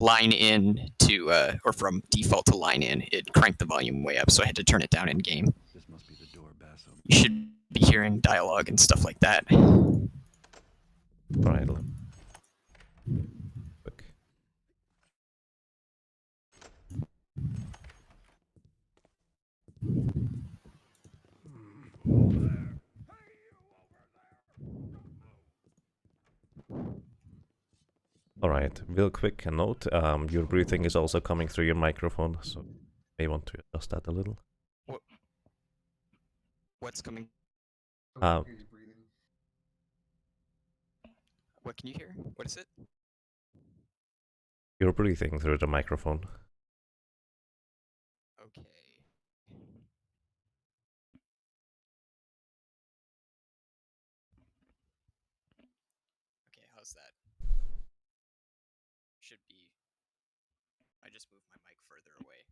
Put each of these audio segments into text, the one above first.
line in to, or from default to line in, it cranked the volume way up, so I had to turn it down in game. This must be the door, Basso. You should be hearing dialogue and stuff like that. Alright, look. Alright, real quick note, your breathing is also coming through your microphone, so you may want to adjust that a little. What's coming? Uh, What can you hear? What is it? You're breathing through the microphone. Okay. Okay, how's that? Should be. I just moved my mic further away.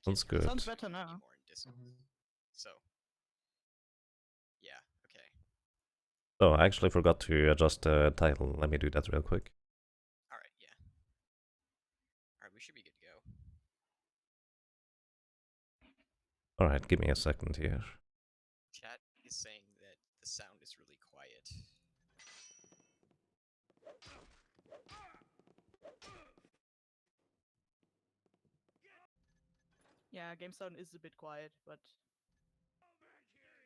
Sounds good. Sounds better now. More in distance. So. Yeah. Okay. Oh, I actually forgot to adjust the title. Let me do that real quick. All right. Yeah. All right. We should be good to go. Alright, give me a second here. Chat is saying that the sound is really quiet. Yeah, game sound is a bit quiet, but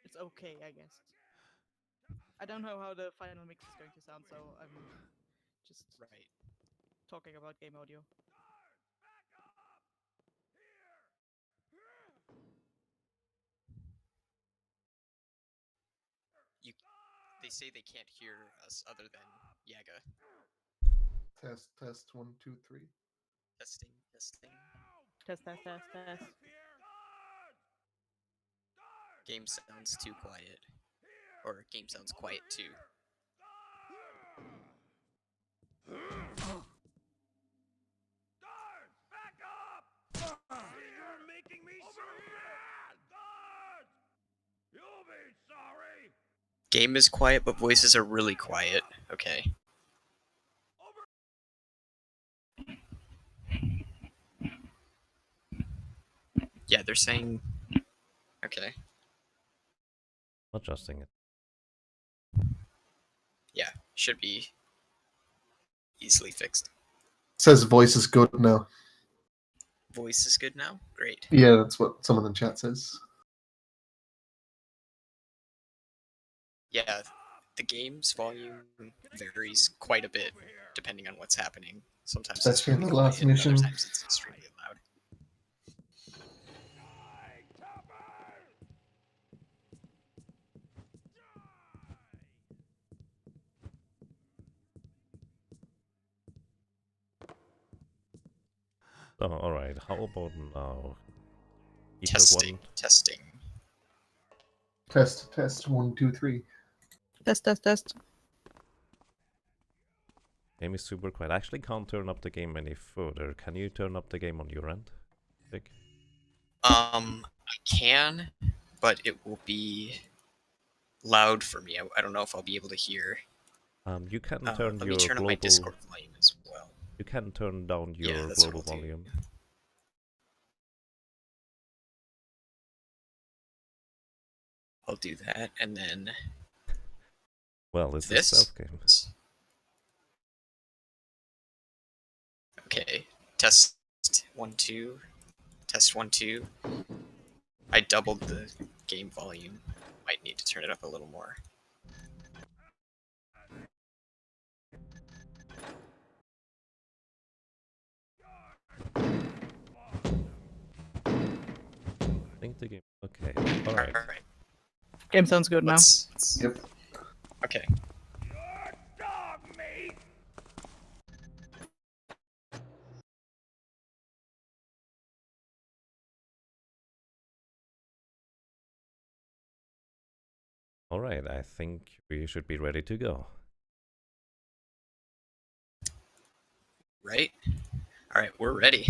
it's okay, I guess. I don't know how the final mix is going to sound, so I'm just Right. talking about game audio. They say they can't hear us other than Yaga. Test 1 2 3. Testing. Test. Game sounds too quiet. Or game sounds quiet too. You're making me so mad! Guards! You'll be sorry! Game is quiet, but voices are really quiet. Okay. Yeah, they're saying... Okay. Adjusting it. Yeah, should be easily fixed. Says voice is good now. Voice is good now? Great. Yeah, that's what someone in the chat says. Yeah, the game's volume varies quite a bit depending on what's happening. Sometimes it's Especially in really the last quiet, and mission. other times it's extremely loud. Oh, alright, how about now? Testing. Test 1 2 3. Test. Game is super quiet. I actually can't turn up the game any further. Can you turn up the game on your end? Vic? I can, but it will be loud for me. I don't know if I'll be able to hear. You can turn Let your me turn up my global... Discord volume as well. You can turn down Yeah, your that's what global I'll do. volume. I'll do that, and then Well, it's a this. stealth game. Okay, test 1 2. Test 1 2. I doubled the game volume. Might need to turn it up a little more. I think the game... Okay, alright. Alright. Game sounds good now. Yep. Okay. Dog meat! Alright, I think we should be ready to go. Right? Alright, we're ready.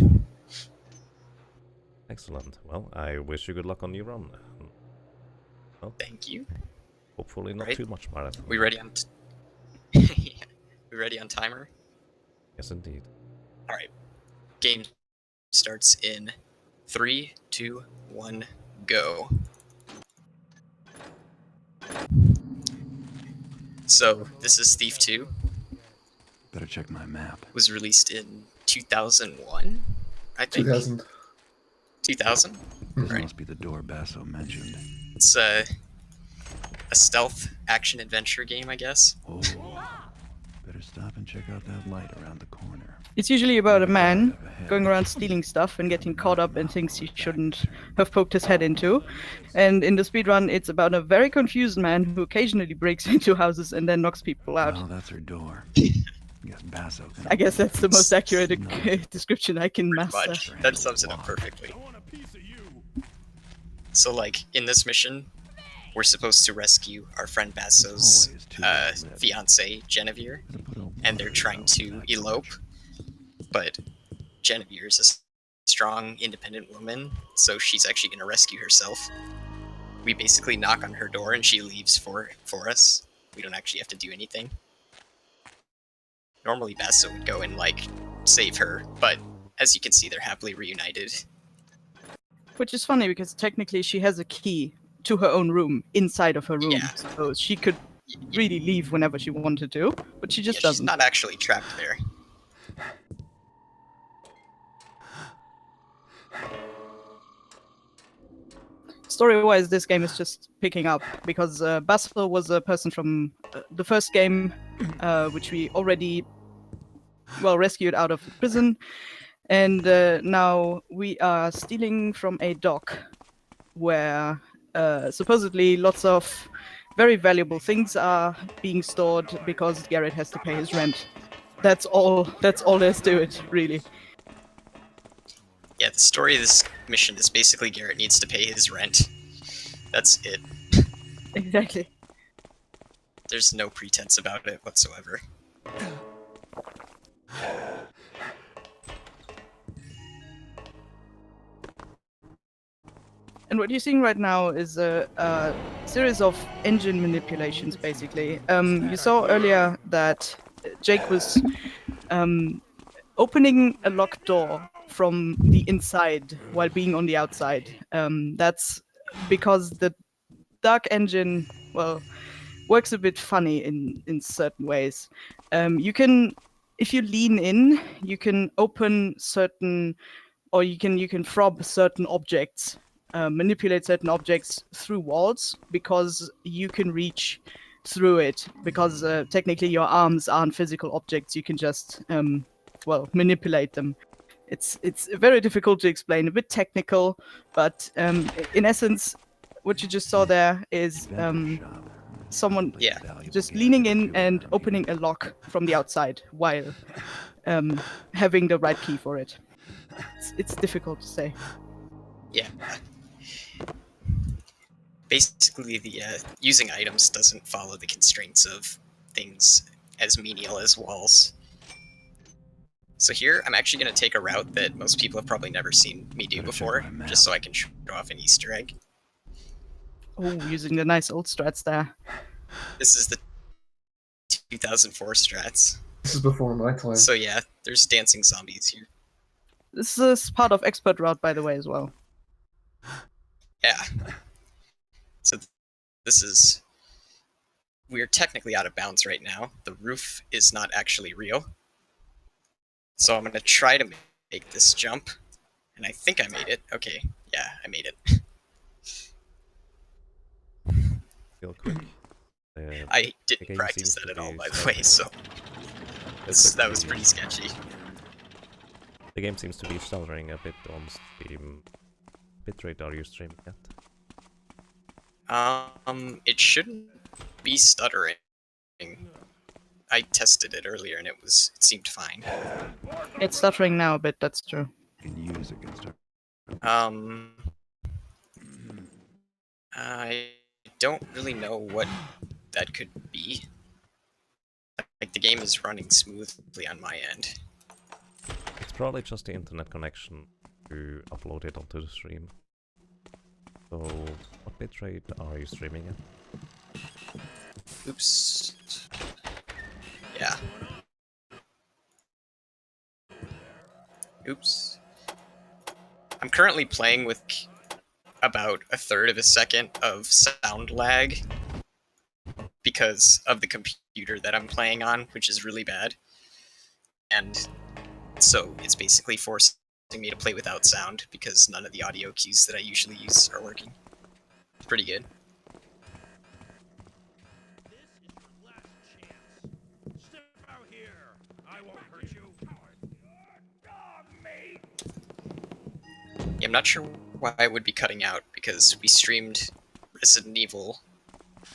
Excellent. Well, I wish you good luck on your run. Well, Thank you. hopefully not Right. too much marathon. We ready on... Yeah. We ready on timer? Yes, indeed. Alright. Game starts in 3, 2, 1, go. So, this is Thief 2. Better check my map. Was released in 2001, I think. 2000. 2000? This Right. must be the door Basso mentioned. It's a stealth action-adventure game, I guess. Oh. Better stop and check out that light around the corner. It's usually about a man going around stealing stuff and getting caught up in things he shouldn't have poked his head into. And in the speedrun, it's about a very confused man who occasionally breaks into houses and then knocks people out. Well, that's her door. Guess Basso can I guess that's the most accurate No. description I can master. Much. That sums it up perfectly. So, like, in this mission, we're supposed to rescue our friend Basso's fiancée, Genevieve, and they're trying to elope, but Genevieve is a strong, independent woman, so she's actually going to rescue herself. We basically knock on her door and she leaves for us. We don't actually have to do anything. Normally Basso would go and, like, save her, but as you can see, they're happily reunited. Which is funny because technically she has a key to her own room inside of her room. Yeah. So she could really leave whenever she wanted to, but she just She's doesn't. not actually trapped there. Story-wise, this game is just picking up because Basso was a person from the first game, which we already rescued out of prison, and now we are stealing from a dock where supposedly lots of very valuable things are being stored because Garrett has to pay his rent. That's all there's to it, really. Yeah, the story of this mission is basically Garrett needs to pay his rent. That's it. Exactly. There's no pretense about it whatsoever. And what you're seeing right now is a series of engine manipulations, basically. You saw earlier that Jake was opening a locked door from the inside while being on the outside. That's because the dark engine, works a bit funny in certain ways. You can, if you lean in, you can open certain, or you can fob certain objects, manipulate certain objects through walls because you can reach through it. Because technically your arms aren't physical objects, you can just manipulate them. It's very difficult to explain, a bit technical, but in essence, what you just saw there is someone just leaning in and opening a lock from the outside while having the right key for it. It's difficult to say. Yeah. Basically, the using items doesn't follow the constraints of things as menial as walls. So here, I'm actually going to take a route that most people have probably never seen me do before, just so I can show off an Easter egg. Oh, using the nice old strats there. This is the 2004 strats. This is before my time. So yeah, there's dancing zombies here. This is part of expert route, by the way, as well. Yeah. So this is... We're technically out of bounds right now. The roof is not actually real. So I'm going to try to make this jump. And I think I made it. Okay, yeah, I made it. Real quick. I The didn't game practice seems that to at all, be by the stuttering. way, so that was pretty sketchy. The game seems to be stuttering a bit on Steam. Bitrate are you streaming at? It shouldn't be stuttering. I tested it earlier and it seemed fine. It's stuttering now a bit, that's true. Can use against her. I don't really know what that could be. Like, the game is running smoothly on my end. It's probably just the internet connection to upload it onto the stream. So, what bitrate are you streaming at? Oops. Yeah. Oops. I'm currently playing with about a third of a second of sound lag because of the computer that I'm playing on, which is really bad. And so it's basically forcing me to play without sound because none of the audio cues that I usually use are working. It's pretty good. This is your last chance. Step out here. I won't hurt you. Dog meat. Yeah, I'm not sure why I would be cutting out because we streamed Resident Evil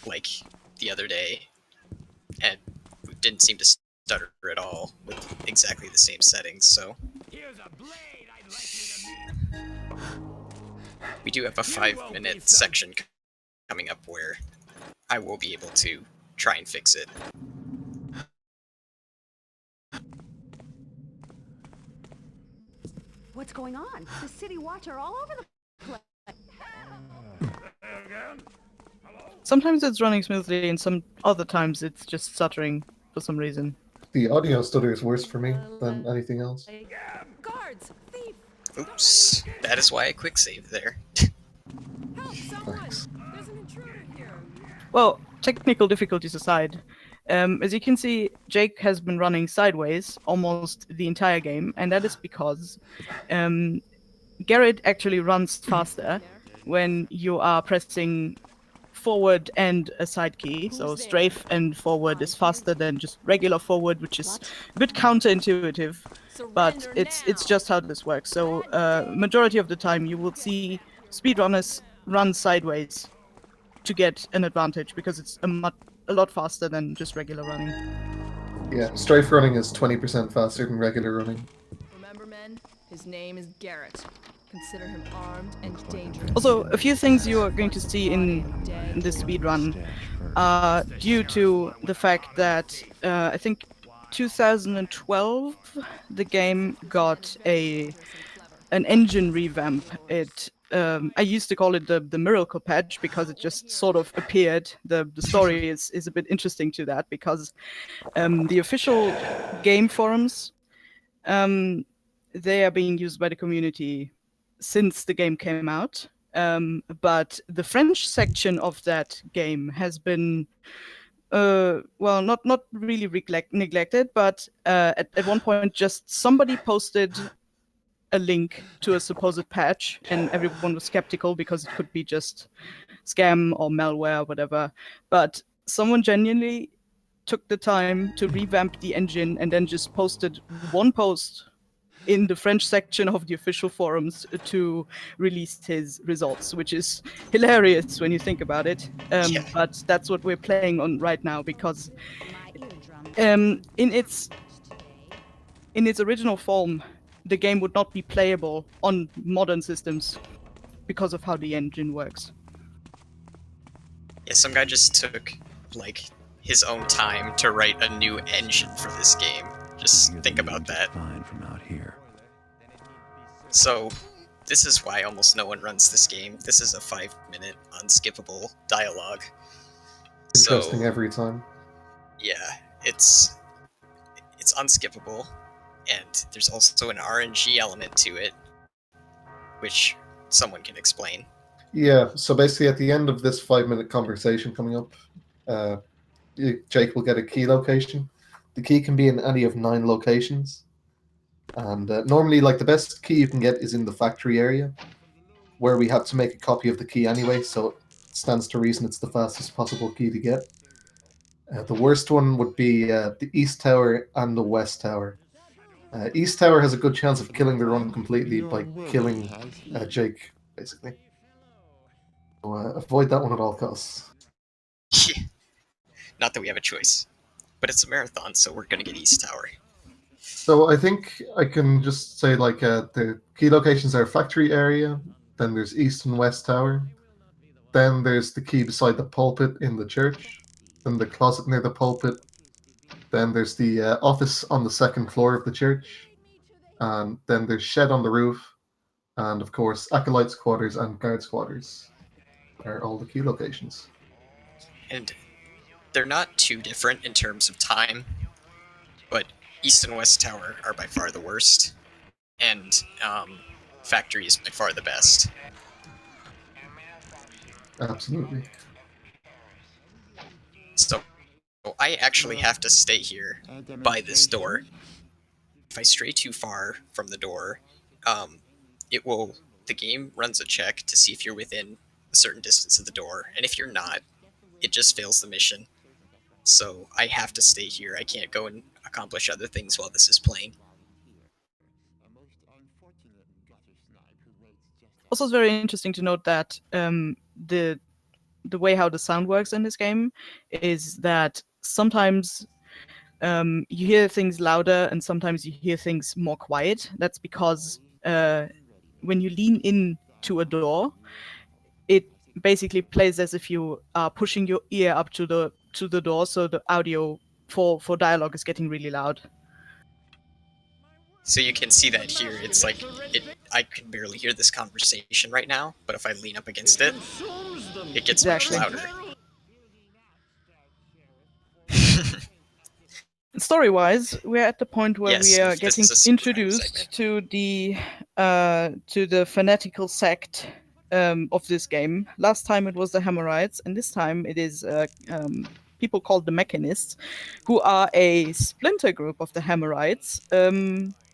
like the other day and we didn't seem to stutter at all with exactly the same settings, so Here's a blade I'd like you to meet. we do have a You will 5-minute be section coming up where I will be able to try and fix it. What's going on? The city watch are all over the place. Again? Hello? Sometimes it's running smoothly, and some other times it's just stuttering for some reason. The audio stutter is worse for me than anything else. Guards! Thief! Oops, that is why I quick saved there. Help someone! Thanks. There's an intruder here. Well, technical difficulties aside, as you can see, Jake has been running sideways almost the entire game, and that is because Garrett actually runs faster when you are pressing forward and a side key. So strafe and forward is faster than just regular forward, which is a bit counterintuitive, but it's just how this works. So majority of the time you will see speedrunners run sideways to get an advantage because it's a lot faster than just regular running. Yeah, strafe running is 20% faster than regular running. Remember, men, his name is Garrett. Consider him armed and dangerous. Also, a few things you are going to see in this speedrun are due to the fact that I think 2012 the game got an engine revamp. I used to call it the miracle patch because it just sort of appeared. The story is a bit interesting to that because the official game forums they are being used by the community since the game came out. But the French section of that game has been well, not really neglected, but at one point just somebody posted a link to a supposed patch and everyone was skeptical because it could be just scam or malware or whatever. But someone genuinely took the time to revamp the engine and then just posted one post in the French section of the official forums to release his results, which is hilarious when you think about it. Yeah. But that's what we're playing on right now because in its original form, the game would not be playable on modern systems because of how the engine works. Yeah, some guy just took, like, his own time to write a new engine for this game. Just think about that. Fine from out here. So, this is why almost no one runs this game. This is a 5-minute unskippable dialogue. Interesting So, every time. yeah, it's unskippable, and there's also an RNG element to it, which someone can explain. Yeah, so basically at the end of this 5-minute conversation coming up, Jake will get a key location. The key can be in any of 9 locations. And normally, like, the best key you can get is in the factory area, where we have to make a copy of the key anyway, so it stands to reason it's the fastest possible key to get. The worst one would be the East Tower and the West Tower. East Tower has a good chance of killing the run completely by killing Jake, basically. So avoid that one at all costs. Not that we have a choice, but it's a marathon, so we're gonna get East Tower. So I think I can just say, like, the key locations are factory area, then there's East and West Tower, then there's the key beside the pulpit in the church, then the closet near the pulpit, then there's the office on the 2nd floor of the church, and then there's shed on the roof, and of course acolytes' quarters and guards' quarters are all the key locations. And they're not too different in terms of time, but East and West Tower are by far the worst. and factory is by far the best. Absolutely. So I actually have to stay here by this door. If I stray too far from the door, the game runs a check to see if you're within a certain distance of the door, and if you're not, it just fails the mission. So I have to stay here. I can't go and accomplish other things while this is playing. Also, it's very interesting to note that the way how the sound works in this game is that sometimes you hear things louder and sometimes you hear things more quiet. That's because when you lean in to a door, it basically plays as if you are pushing your ear up to the door, so the audio for dialogue is getting really loud. So you can see that here. It's like I can barely hear this conversation right now, but if I lean up against it, it gets Exactly. much louder. Story-wise, we're at the point where Yes, we are this getting is a super introduced segment. to the fanatical sect of this game. Last time it was the Hemorrhoids, and this time it is people called the Mechanists, who are a splinter group of the Hemorrhoids,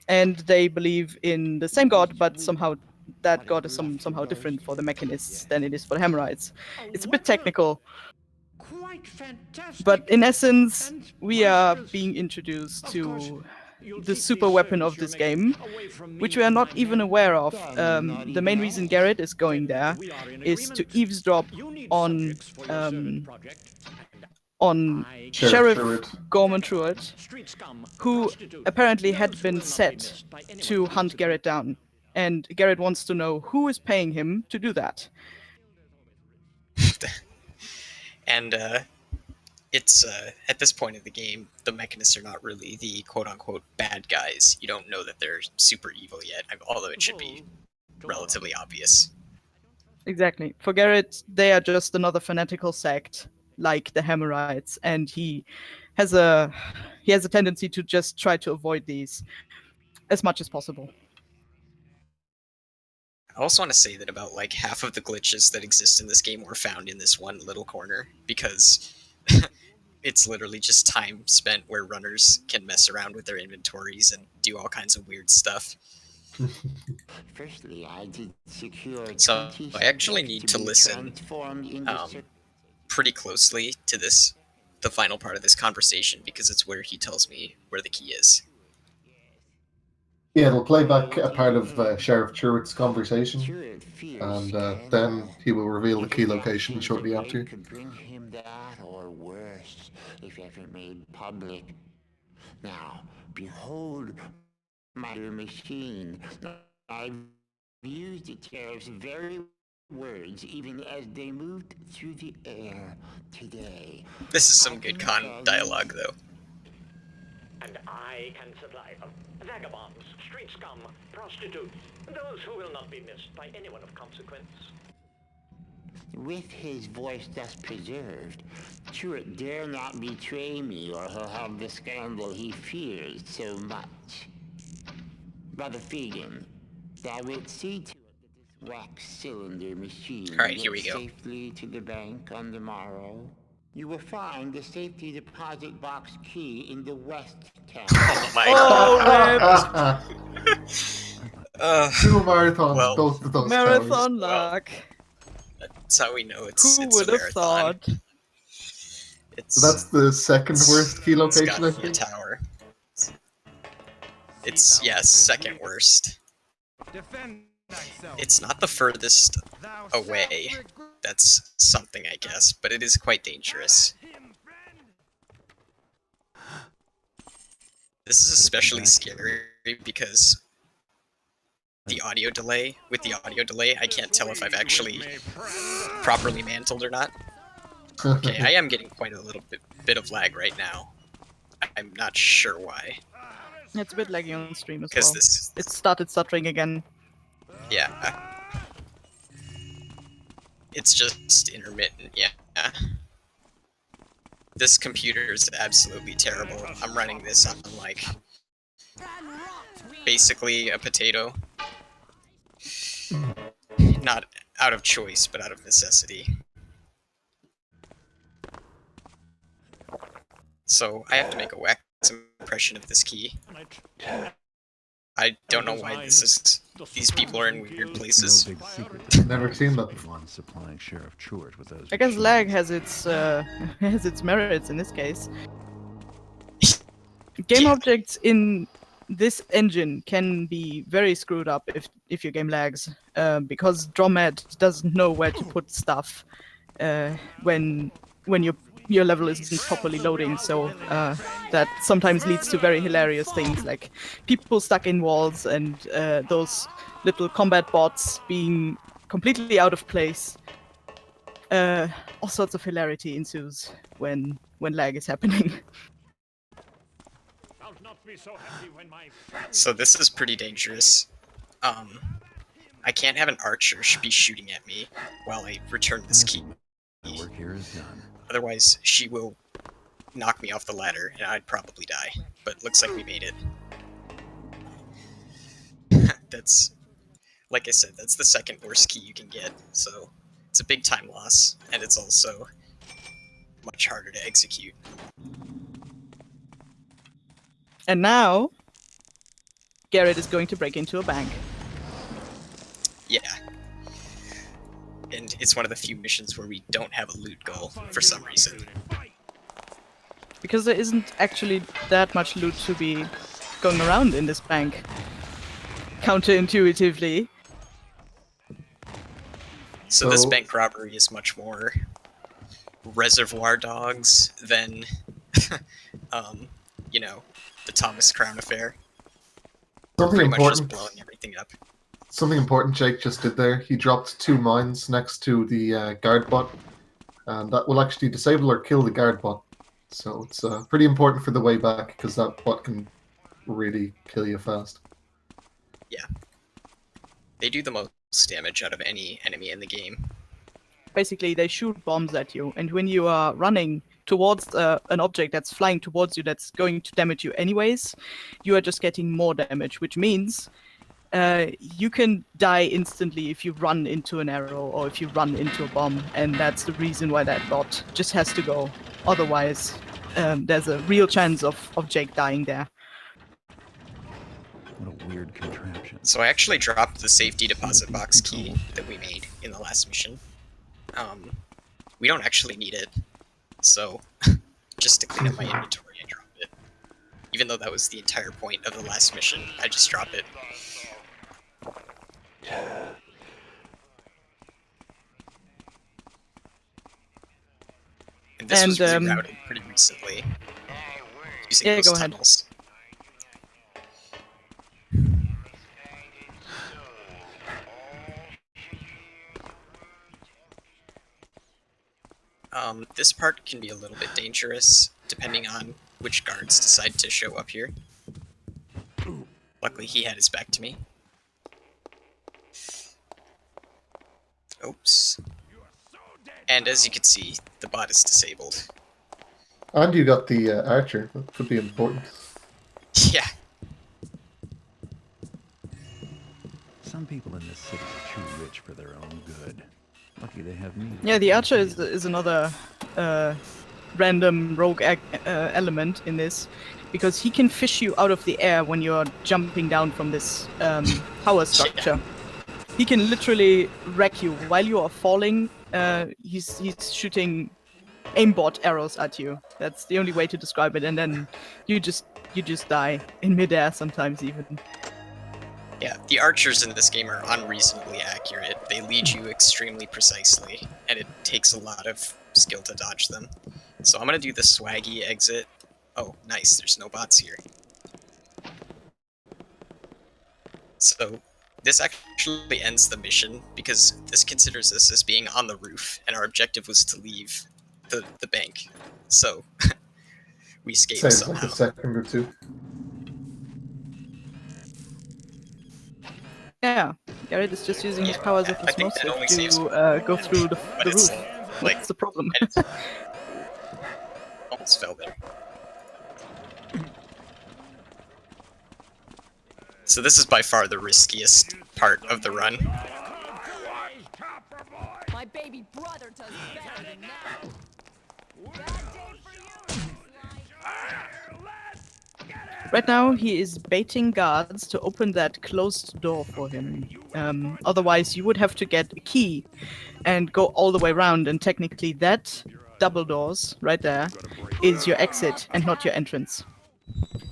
and they believe in the same god, but somehow that god is somehow different for the Mechanists than it is for the Hemorrhoids. It's a bit technical. Quite fantastic. But in essence, we are being introduced to the super weapon of this game, which we are not even aware of. The main reason Garrett is going there is to eavesdrop on Sheriff Sheriff Gorman Truitt, who apparently had been set to hunt Garrett down. And Garrett wants to know who is paying him to do that. And it's at this point of the game, the Mechanists are not really the quote-unquote bad guys. You don't know that they're super evil yet, although it should be relatively obvious. Exactly. For Garrett, they are just another fanatical sect like the Hemorrhoids, and he has a tendency to just try to avoid these as much as possible. I also want to say that about like half of the glitches that exist in this game were found in this one little corner, because it's literally just time spent where runners can mess around with their inventories and do all kinds of weird stuff. Firstly, I did secure So I actually need to listen pretty closely to the final part of this conversation, because it's where he tells me where the key is. Yeah, it'll play back a part of Sheriff Truitt's conversation, and then he will reveal the key location shortly after. Could bring him that or worse if ever made public. Now, behold my machine. I've used the tariff's very words even as they moved through the air today. This is some good dialogue, though. And I can supply them. Vagabonds, street scum, prostitutes, those who will not be missed by anyone of consequence. With his voice thus preserved, Truitt dare not betray me, or he'll have the scandal he fears so much. Brother Fegan, thou wilt see to it that this wax cylinder machine Alright, here we gets go. safely to the bank on the morrow. You will find the safety deposit box key in the west town. Oh my Oh, god. Two marathons, well, both of those marathon towers. luck. That's how we know it's Who a would have marathon. thought? It's, So that's the second worst key it's location, I got the think. tower. It's, yeah, second worst. Defend thyself. It's not the furthest Thou away. shalt regret That's something, I guess, but it is quite dangerous. him, friend. This is especially scary because with the audio delay, I can't tell if I've actually properly mantled or not. Okay, I am getting quite a little bit of lag right now. I'm not sure why. It's a bit laggy on stream as Because well. It started stuttering again. Yeah. It's just intermittent, yeah. This computer is absolutely terrible. I'm running this on, like, basically a potato. Not out of choice, but out of necessity. So I have to make a wax impression of this key. I don't know why this is. These people are in weird places. No big secret. Never seen that before. One supplying Sheriff Chores with those. I guess machines. lag has its has its merits in this case. Game Yeah. objects in this engine can be very screwed up if your game lags, because DrawMat doesn't know where to put stuff when your level isn't properly loading. So that sometimes leads to very hilarious things like people stuck in walls and those little combat bots being completely out of place. All sorts of hilarity ensues when lag is happening. I'll not be so happy when my So this is pretty dangerous. I can't have an archer be shooting at me while I return this key. The work here is done. Otherwise, she will knock me off the ladder, and I'd probably die. But looks like we made it. That's, like I said, that's the second worst key you can get. So it's a big time loss, and it's also much harder to execute. And now, Garrett is going to break into a bank. Yeah. And it's one of the few missions where we don't have a loot goal for some reason. Because there isn't actually that much loot to be going around in this bank. Counterintuitively. So this So- bank robbery is much more Reservoir Dogs than, you know, the Thomas Crown affair. Something Pretty much just important. blowing everything up. Something important Jake just did there. He dropped 2 mines next to the guard bot, and that will actually disable or kill the guard bot. So it's pretty important for the way back, because that bot can really kill you fast. They do the most damage out of any enemy in the game. Basically, they shoot bombs at you, and when you are running towards an object that's flying towards you that's going to damage you anyways, you are just getting more damage, which means you can die instantly if you run into an arrow or if you run into a bomb, and that's the reason why that bot just has to go. Otherwise, there's a real chance of Jake dying there. What a weird contraption. So I actually dropped the safety deposit box key that we made in the last mission. We don't actually need it, so just to clean up my inventory, I drop it. Even though that was the entire point of the last mission, I just drop it. And this was rerouted pretty recently, using Yeah, those go ahead. tunnels. This part can be a little bit dangerous, depending on which guards decide to show up here. Luckily, he had his back to me. Oops. And as you can see, the bot is disabled. And you got the archer. That could be important. Yeah, Some people in this city are too rich for their own good. Lucky they have me. Yeah, the archer is another random rogue element in this, because he can fish you out of the air when you're jumping down from this power structure. He can literally wreck you while you are falling. He's shooting aimbot arrows at you. That's the only way to describe it, and then you just die in midair sometimes even. yeah. The archers in this game are unreasonably accurate. They lead you extremely precisely, and it takes a lot of skill to dodge them. So I'm gonna do the swaggy exit. Oh, nice. There's no bots here. So this actually ends the mission because this considers us as being on the roof, and our objective was to leave the bank. So we escaped Saves somehow. like a second or two. Yeah, Garrett is just using his powers of I think that only saves osmosis to go through the But it's roof. like What's the problem? and it's- almost fell there. So this is by far the riskiest part of the run. My baby brother does better than that. Bad day for you, Right now, he is baiting guards to open that closed door for him. Otherwise, you would have to get a key and go all the way around, and technically that double doors right there is your exit and not your entrance.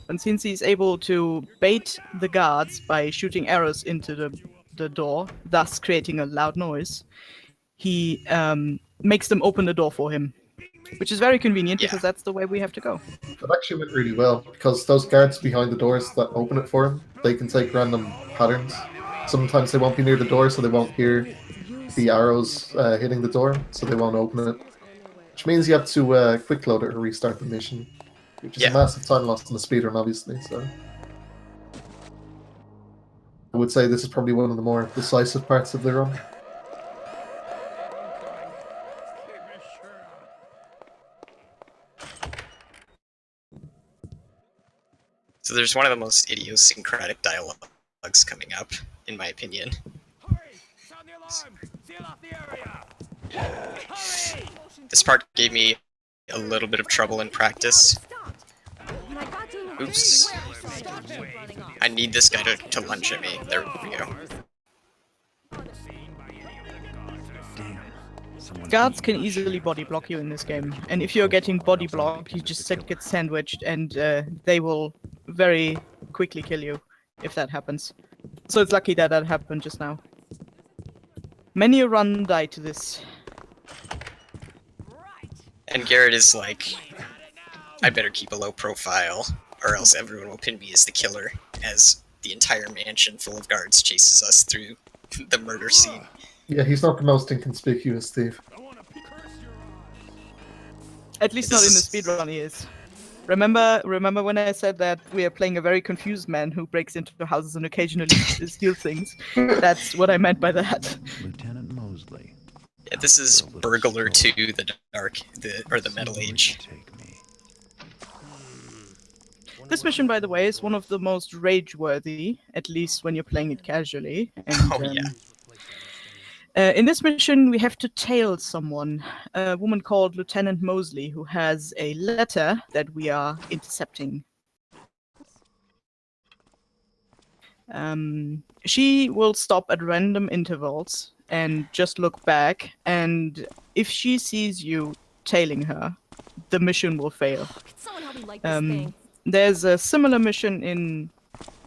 And since he's able to bait the guards by shooting arrows into the door, thus creating a loud noise, he makes them open the door for him, which is very convenient because that's the way we have to go. That actually went really well because those guards behind the doors that open it for him, they can take random patterns. Sometimes they won't be near the door, so they won't hear the arrows hitting the door, so they won't open it. Which means you have to quick load it or restart the mission, which is a massive time loss in the speedrun, obviously. So I would say this is probably one of the more decisive parts of the run. So there's one of the most idiosyncratic dialogues coming up, in my opinion. This part gave me a little bit of trouble in practice. Oops. I need this guy to lunge at me. There we go. Guards can easily body block you in this game, and if you're getting body blocked, you just get sandwiched, and they will very quickly kill you if that happens. So it's lucky that that happened just now. Many a run died to this. And Garrett is like, I better keep a low profile, or else everyone will pin me as the killer, as the entire mansion full of guards chases us through the murder scene. Yeah, he's not the most inconspicuous thief. At least not in the speedrun he is. Remember when I said that we are playing a very confused man who breaks into houses and occasionally steals things? That's what I meant by that. Lieutenant Mosley. Yeah, this is Burglar 2, the Metal Age. This mission, by the way, is one of the most rage-worthy, at least when you're playing it casually. And, in this mission, we have to tail someone, a woman called Lieutenant Mosley, who has a letter that we are intercepting. She will stop at random intervals and just look back, and if she sees you tailing her, the mission will fail. There's a similar mission in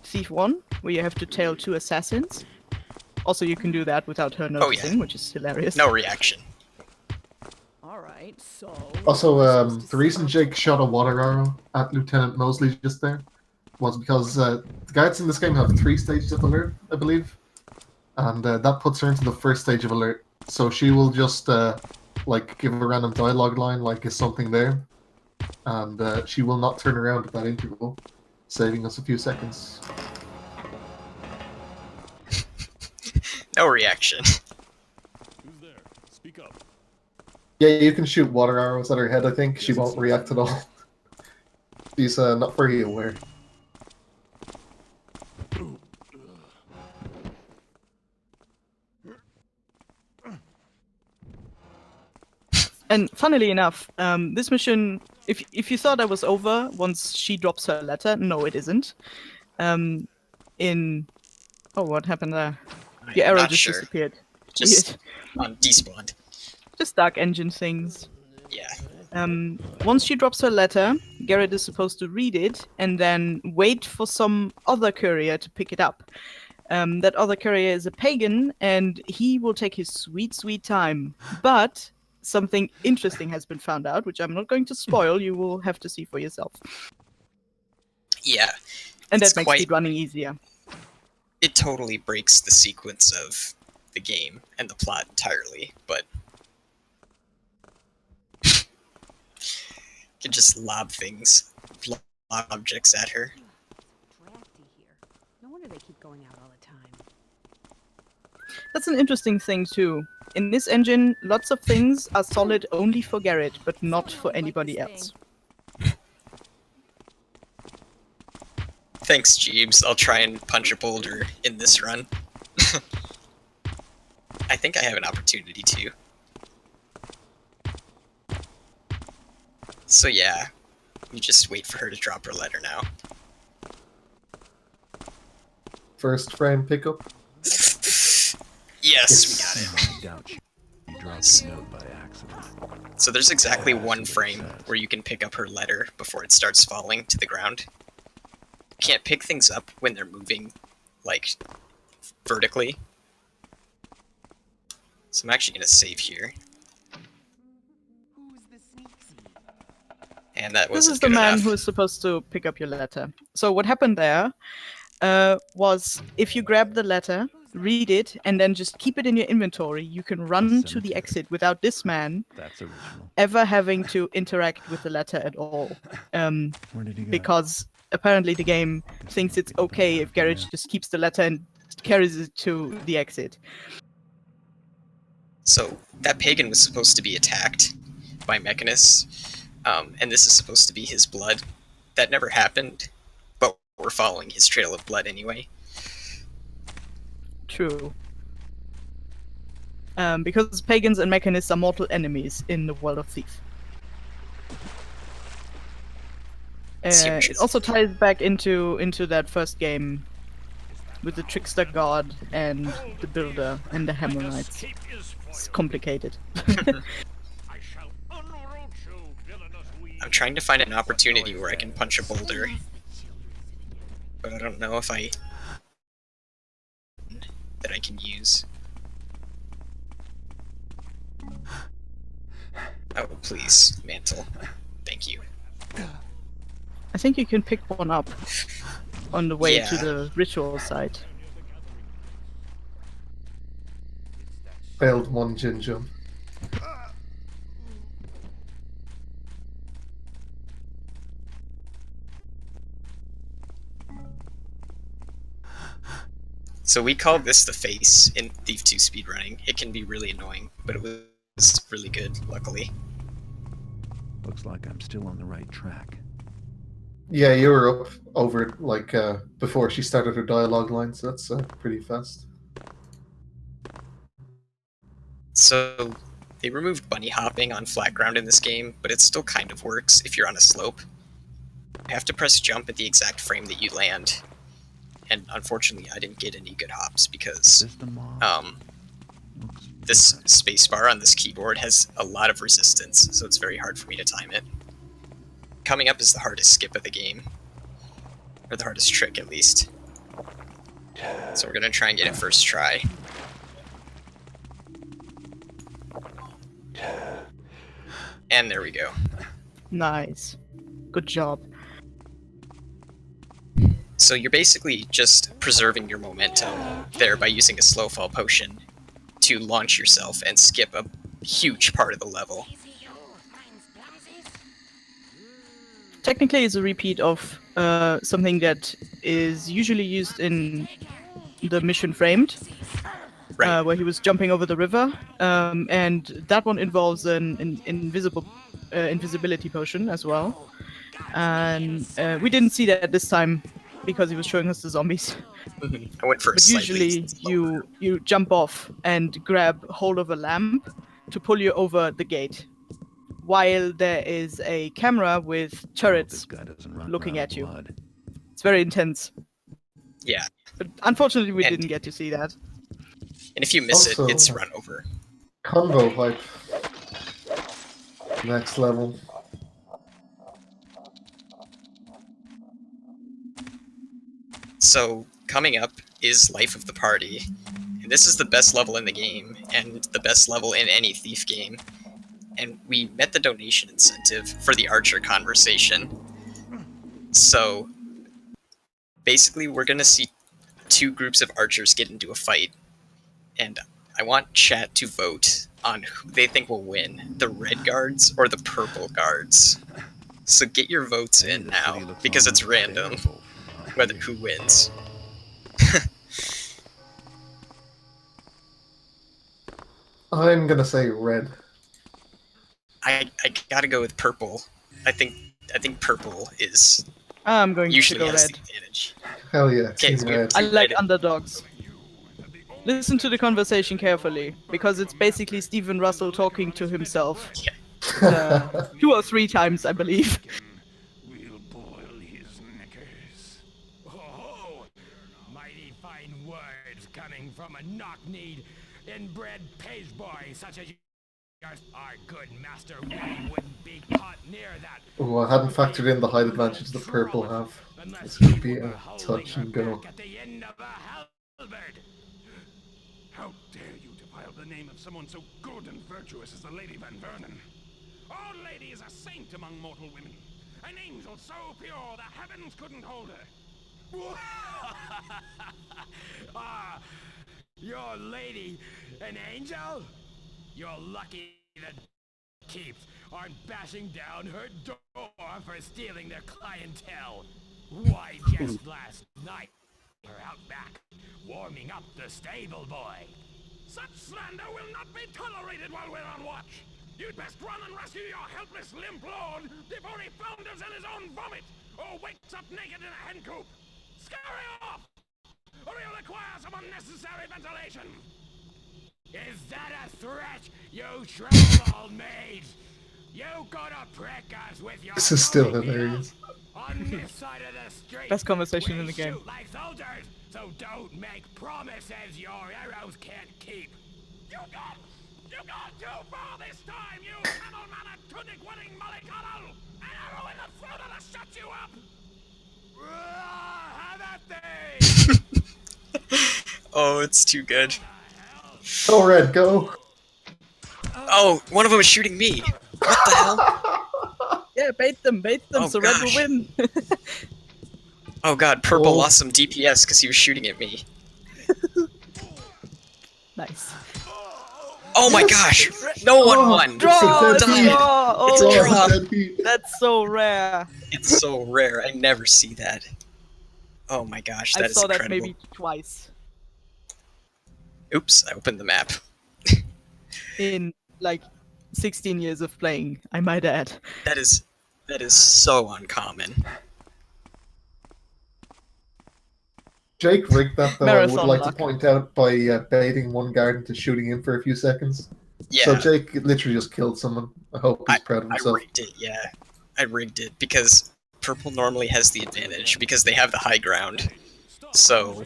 Thief 1, where you have to tail 2 assassins. Also, you can do that without her noticing, which is hilarious. No reaction. Alright, so... Also, the reason Jake shot a water arrow at Lieutenant Mosley just there was because the guards in this game have 3 stages of alert, I believe. And that puts her into the first stage of alert. So she will just, like, give a random dialogue line, like, is something there? And she will not turn around at that interval, saving us a few seconds. No reaction. Who's there? Speak up. Yeah, you can shoot water arrows at her head, I think. She won't react at all. She's not very aware. And funnily enough, this mission, if you thought I was over once she drops her letter, no, it isn't. Oh, what happened there? Your arrow just disappeared. Just despawned. Just Dark Engine things. Yeah. Once she drops her letter, Garrett is supposed to read it and then wait for some other courier to pick it up. That other courier is a pagan, and he will take his sweet, sweet time. But something interesting has been found out, which I'm not going to spoil. You will have to see for yourself. Yeah. And that makes speedrunning easier. It totally breaks the sequence of the game and the plot entirely, but you can just lob things, lob objects at her. Drafty here. No wonder they keep going out all the time. That's an interesting thing too. In this engine, lots of things are solid only for Garrett, but not for anybody else. Thanks, Jeeves. I'll try and punch a boulder in this run. I think I have an opportunity to. So yeah, you just wait for her to drop her letter now. First frame pickup. Yes, we got it. I doubt you dropped the note by accident. So there's exactly one frame where you can pick up her letter before it starts falling to the ground. You can't pick things up when they're moving, like, vertically. So I'm actually going to save here. And that This wasn't is the good man enough. who is supposed to pick up your letter. So what happened there was if you grab the letter, read it, and then just keep it in your inventory, you can run to the exit without this man That's original. ever having to interact with the letter at all. Where did he go? Because apparently the game thinks it's okay if Garrett just keeps the letter and carries it to the exit. So that pagan was supposed to be attacked by Mechanus, and this is supposed to be his blood. That never happened, but we're following his trail of blood anyway. True. Because pagans and mechanists are mortal enemies in the world of Thief. It also ties back into that first game with the trickster god and the builder and the Hammerites. It's complicated. I'm trying to find an opportunity where I can punch a boulder, but I don't know if that I can use. Oh, please, mantle. Thank you. I think you can pick one up on the way to Yeah. the ritual site. Failed one gin jump. So we call this the face in Thief 2 speedrunning. It can be really annoying, but it was really good, luckily. Looks like I'm still on the right track. Yeah, you were up over like before she started her dialogue line, so that's pretty fast. So they removed bunny hopping on flat ground in this game, but it still kind of works if you're on a slope. You have to press jump at the exact frame that you land. And unfortunately, I didn't get any good hops because this spacebar on this keyboard has a lot of resistance, so it's very hard for me to time it. Coming up is the hardest skip of the game, or the hardest trick at least. So we're gonna try and get it first try. And there we go. Nice. Good job. So you're basically just preserving your momentum there by using a slow fall potion to launch yourself and skip a huge part of the level. Technically, it's a repeat of something that is usually used in the mission Framed, Right. where he was jumping over the river, and that one involves an invisibility potion as well. And we didn't see that this time because he was showing us the zombies. I went for a But usually you jump off and grab hold of a lamp to pull you over the gate, while there is a camera with turrets looking at you. It's very intense. Yeah. But unfortunately, we didn't get to see that. And if you miss Also, it, it's run over. Combo pipe. Next level. So coming up is Life of the Party. And this is the best level in the game, and the best level in any Thief game. And we met the donation incentive for the Archer conversation. So basically we're gonna see two groups of archers get into a fight, and I want chat to vote on who they think will win, the red guards or the purple guards. So get your votes in now, because it's random whether who wins. I'm gonna say red. I gotta go with purple. I think purple is I'm going usually to go has red. the advantage. Hell yeah, Okay, Team so we have Red. I two like red. underdogs. Listen to the conversation carefully, because it's basically Stephen Russell talking to himself. Yeah. 2 or 3 times, I believe. We'll boil his knickers. Oh, mighty fine words coming from a knock-kneed, inbred page boy such as you. Our good master Willie wouldn't be caught near that. Oh, I hadn't factored in the height advantage the purple have. Unless This he could be were a holding touch her and go. back at the end of a halberd. How dare you defile the name of someone so good and virtuous as the Lady Van Vernon? Our lady is a saint among mortal women. An angel so pure the heavens couldn't hold her. Ah, your lady, an angel? You're lucky that keeps aren't bashing down her door for stealing their clientele. Why, just last night, her out back, warming up the stable boy. Such slander will not be tolerated while we're on watch. You'd best run and rescue your helpless limp lord before he flounders in his own vomit, or wakes up naked in a hen coop. Scurry off, or he'll require some unnecessary ventilation. Is that a threat, you shriveled maids? You gonna prick us with your This is still throwing hilarious. needles? On this side of the street, Best conversation we in the game. shoot like soldiers, so don't make promises your arrows can't keep. You got too far this time, you camel-mannered, tunic-wearing mollycoddle! An arrow in the throat that'll shut you up! Have at thee! Oh, it's too good. Go Red, go! Oh, one of them is shooting me. What the hell? Yeah, bait them, Oh, so Red will gosh. win. Oh god, purple Oh. lost some DPS because he was shooting at me. Nice. Oh my gosh! No one won! Draw! It's a dead heat. Draw! It's a Oh, draw. Dead heat. that's so rare. It's so rare. I never see that. Oh my gosh, that I is saw that incredible. maybe twice Oops, I opened the map. in like 16 years of playing, I might add. That is so uncommon. Jake rigged that though, I would Marathon like luck. to point out, by baiting one guard into shooting him for a few seconds. Yeah, So Jake literally just killed someone. I hope he's proud of I himself. rigged it, yeah. I rigged it because purple normally has the advantage because they have the high ground. So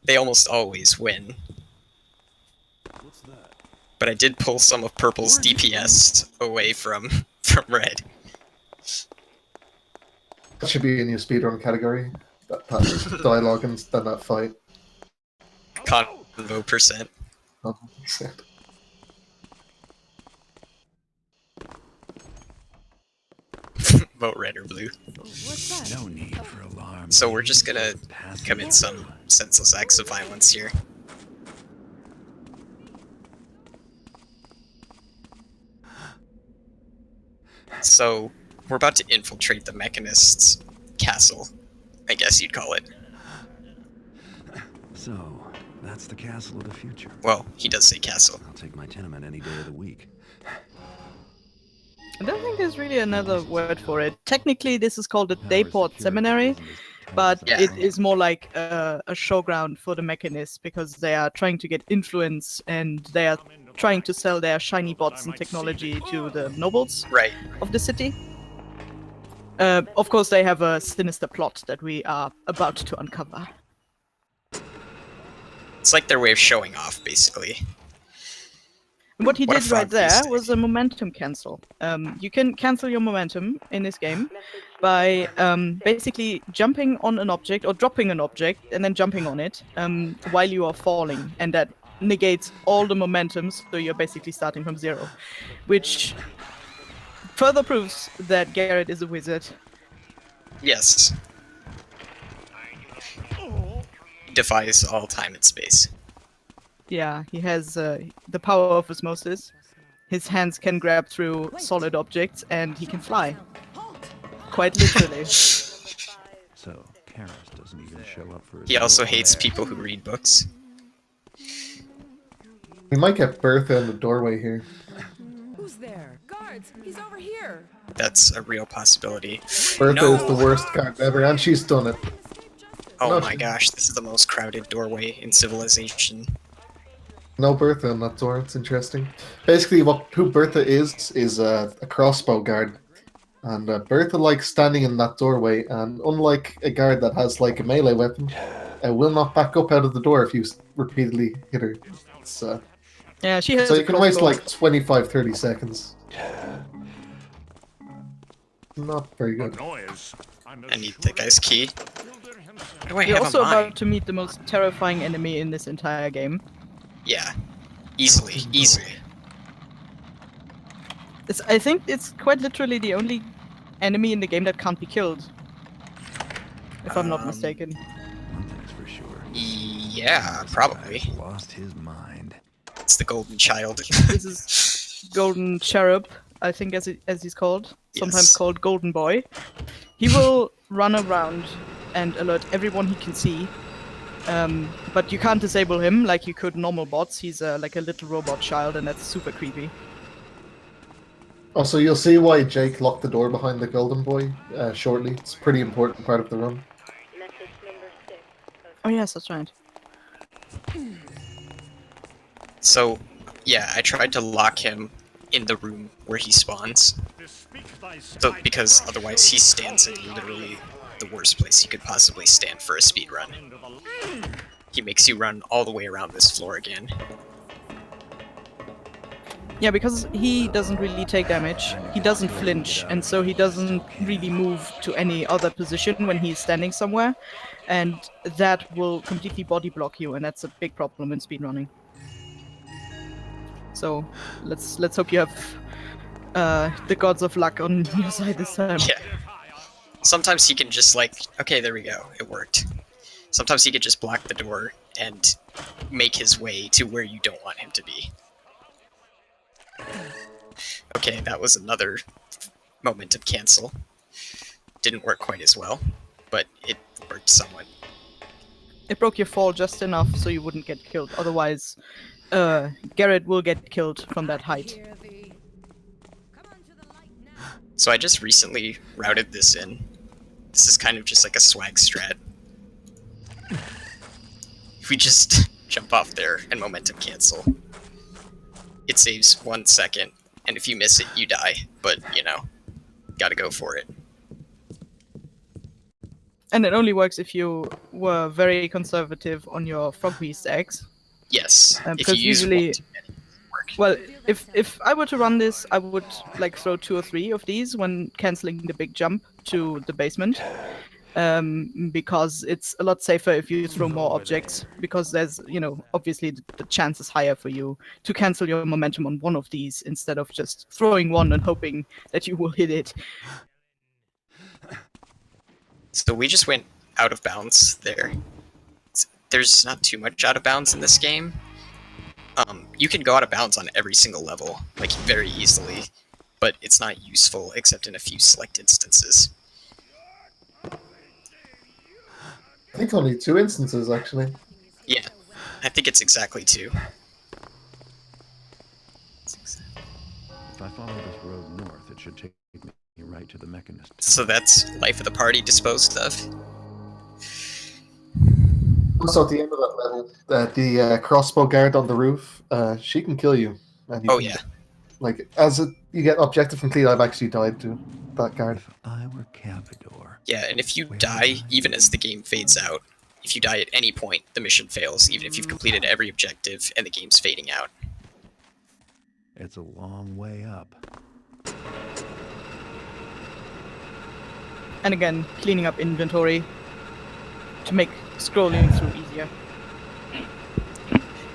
they almost always win. What's that? But I did pull some of purple's DPS away from red. That should be a new speedrun category. That dialogue and then that fight. Convo percent. Oh, Vote red or blue. What's that? No need for alarm. So we're just gonna Pass commit some senseless acts of violence here. So we're about to infiltrate the Mechanist's castle, I guess you'd call it. So, that's the castle of the future. Well, he does say castle. I'll take my tenement any day of the week. I don't think there's really another word for it. Technically, this is called a Dayport Seminary, but Yeah. it is more like a showground for the Mechanists because they are trying to get influence and they are trying to sell their shiny bots and technology to the nobles Right. of the city. Of course, they have a sinister plot that we are about to uncover. It's like their way of showing off, basically. And what he What a did right fun there feast day. was a momentum cancel. You can cancel your momentum in this game by basically jumping on an object or dropping an object and then jumping on it while you are falling, and that negates all the momentum, so you're basically starting from zero, which further proves that Garrett is a wizard. Yes. Defies all time and space. Yeah, he has the power of osmosis. His hands can grab through solid objects, and he can fly. Quite literally. So, Karis doesn't even show up for his He also own hates bear. people who read books. We might get Bertha in the doorway here. Who's there? Guards! He's over here! That's a real possibility. Bertha No. is the worst card ever, and she's done it. Oh No, my she- gosh, this is the most crowded doorway in Civilization. No Bertha on that door. It's interesting. Basically, who Bertha is a crossbow guard, and Bertha likes standing in that doorway. And unlike a guard that has like a melee weapon, will not back up out of the door if you repeatedly hit her. It's, Yeah, she has so a you can waste crossbow. like 25, 30 seconds. Not very good. I need that guy's key. What do I You're have also on mine? about to meet the most terrifying enemy in this entire game. Yeah. Easily, easily. I think it's quite literally the only enemy in the game that can't be killed. If I'm not mistaken. One thing's for sure. Yeah, This probably. guy's lost his mind. It's the golden child. This is Golden Cherub, I think as he's called. Sometimes Yes. called Golden Boy. He will run around and alert everyone he can see. But you can't disable him like you could normal bots. He's like a little robot child, and that's super creepy. Also, you'll see why Jake locked the door behind the Golden Boy shortly. It's a pretty important part of the run. Oh yes, that's right. So, yeah, I tried to lock him in the room where he spawns. So, because otherwise he stands in literally the worst place you could possibly stand for a speedrun. He makes you run all the way around this floor again. Yeah, because he doesn't really take damage, he doesn't flinch, and so he doesn't really move to any other position when he's standing somewhere, and that will completely body block you, and that's a big problem in speedrunning. So let's hope you have the gods of luck on your side this time. Yeah. Sometimes he can just like, okay, there we go, it worked. Sometimes he could just block the door and make his way to where you don't want him to be. Okay, that was another moment of cancel. Didn't work quite as well, but it worked somewhat. It broke your fall just enough so you wouldn't get killed. Otherwise, Garrett will get killed from that height. So I just recently routed this in. This is kind of just like a swag strat. If we just jump off there and momentum cancel, it saves 1 second, and if you miss it, you die. But, you know, gotta go for it. And it only works if you were very conservative on your frog beast eggs. Yes, if you Because use usually, one too many, it work. well, if I were to run this, I would like throw 2 or 3 of these when canceling the big jump to the basement. Because it's a lot safer if you throw more objects, because there's, you know, obviously the chance is higher for you to cancel your momentum on one of these instead of just throwing one and hoping that you will hit it. So we just went out of bounds there. There's not too much out of bounds in this game. You can go out of bounds on every single level, like very easily, but it's not useful except in a few select instances. I think only 2 instances, actually. Yeah, I think it's exactly 2. If I follow this road north, it should take me right to the mechanist. So that's life of the party disposed of. Also, at the end of that level, the crossbow guard on the roof, she can kill you. And you Oh can- yeah. Like, you get objective complete, I've actually died to that guard. If I were Cavador, Yeah, and if you die, even as the game fades out, if you die at any point, the mission fails, even if you've completed every objective and the game's fading out. it's a long way up. And again, cleaning up inventory to make scrolling through easier.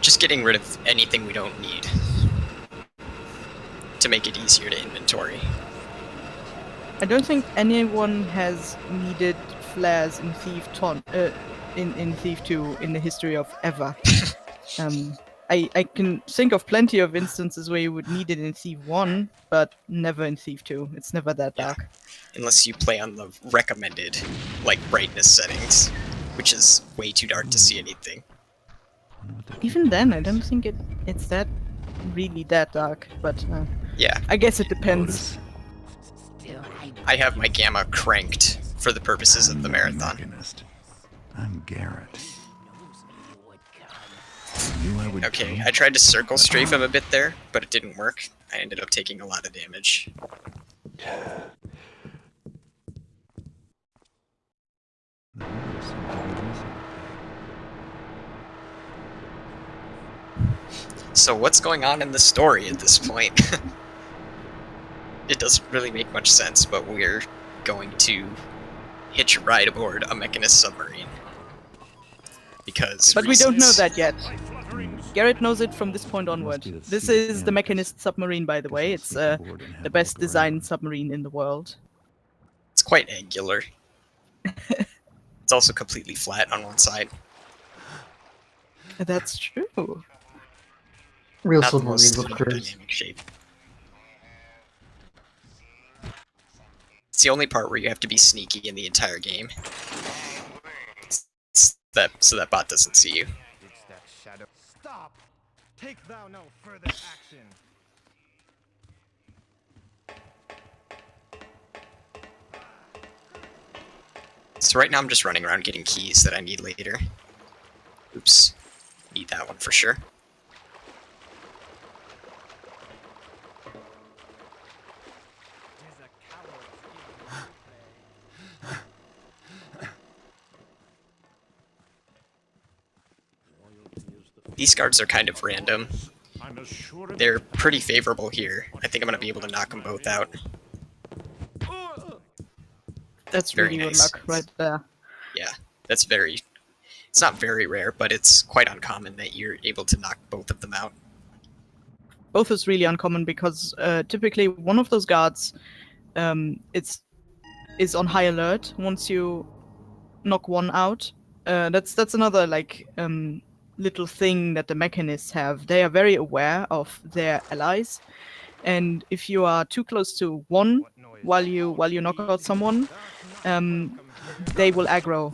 Just getting rid of anything we don't need to make it easier to inventory. I don't think anyone has needed flares in in Thief 2 in the history of ever. I can think of plenty of instances where you would need it in Thief 1, but never in Thief 2. It's never that dark. Unless you play on the recommended, like, brightness settings, which is way too dark to see anything. Even then, I don't think it's that really that dark, but Yeah, I guess it depends. I have my gamma cranked for the purposes of the marathon. Mechanist. I'm Garrett. You knew I would Okay, come? I tried to circle strafe him a bit there, but it didn't work. I ended up taking a lot of damage. The windows seem to be missing. So what's going on in the story at this point? It doesn't really make much sense, but we're going to hitch a ride aboard a mechanist submarine. Because But we don't know reasons. that yet. Garrett knows it from this point onward. be the This secret is the annex. Mechanist submarine, by the Guess way. I'll It's sneak aboard and have the a best look designed around. submarine in the world. It's quite angular. It's also completely flat on one side. That's true. Real Not the most submarines, of course. dynamic shape. It's the only part where you have to be sneaky in the entire game. So that bot doesn't see you. It's that shadow. Stop! Take thou no further action. So right now I'm just running around getting keys that I need later. Oops. Need that one for sure. These guards are kind of random. They're pretty favorable here. I think I'm going to be able to knock them both out. That's Very really good nice. luck right there. Yeah, that's very... It's not very rare, but it's quite uncommon that you're able to knock both of them out. Both is really uncommon because typically one of those guards is on high alert once you knock one out. That's another little thing that the mechanists have. They are very aware of their allies, and if you are too close to one while you knock out someone, they will aggro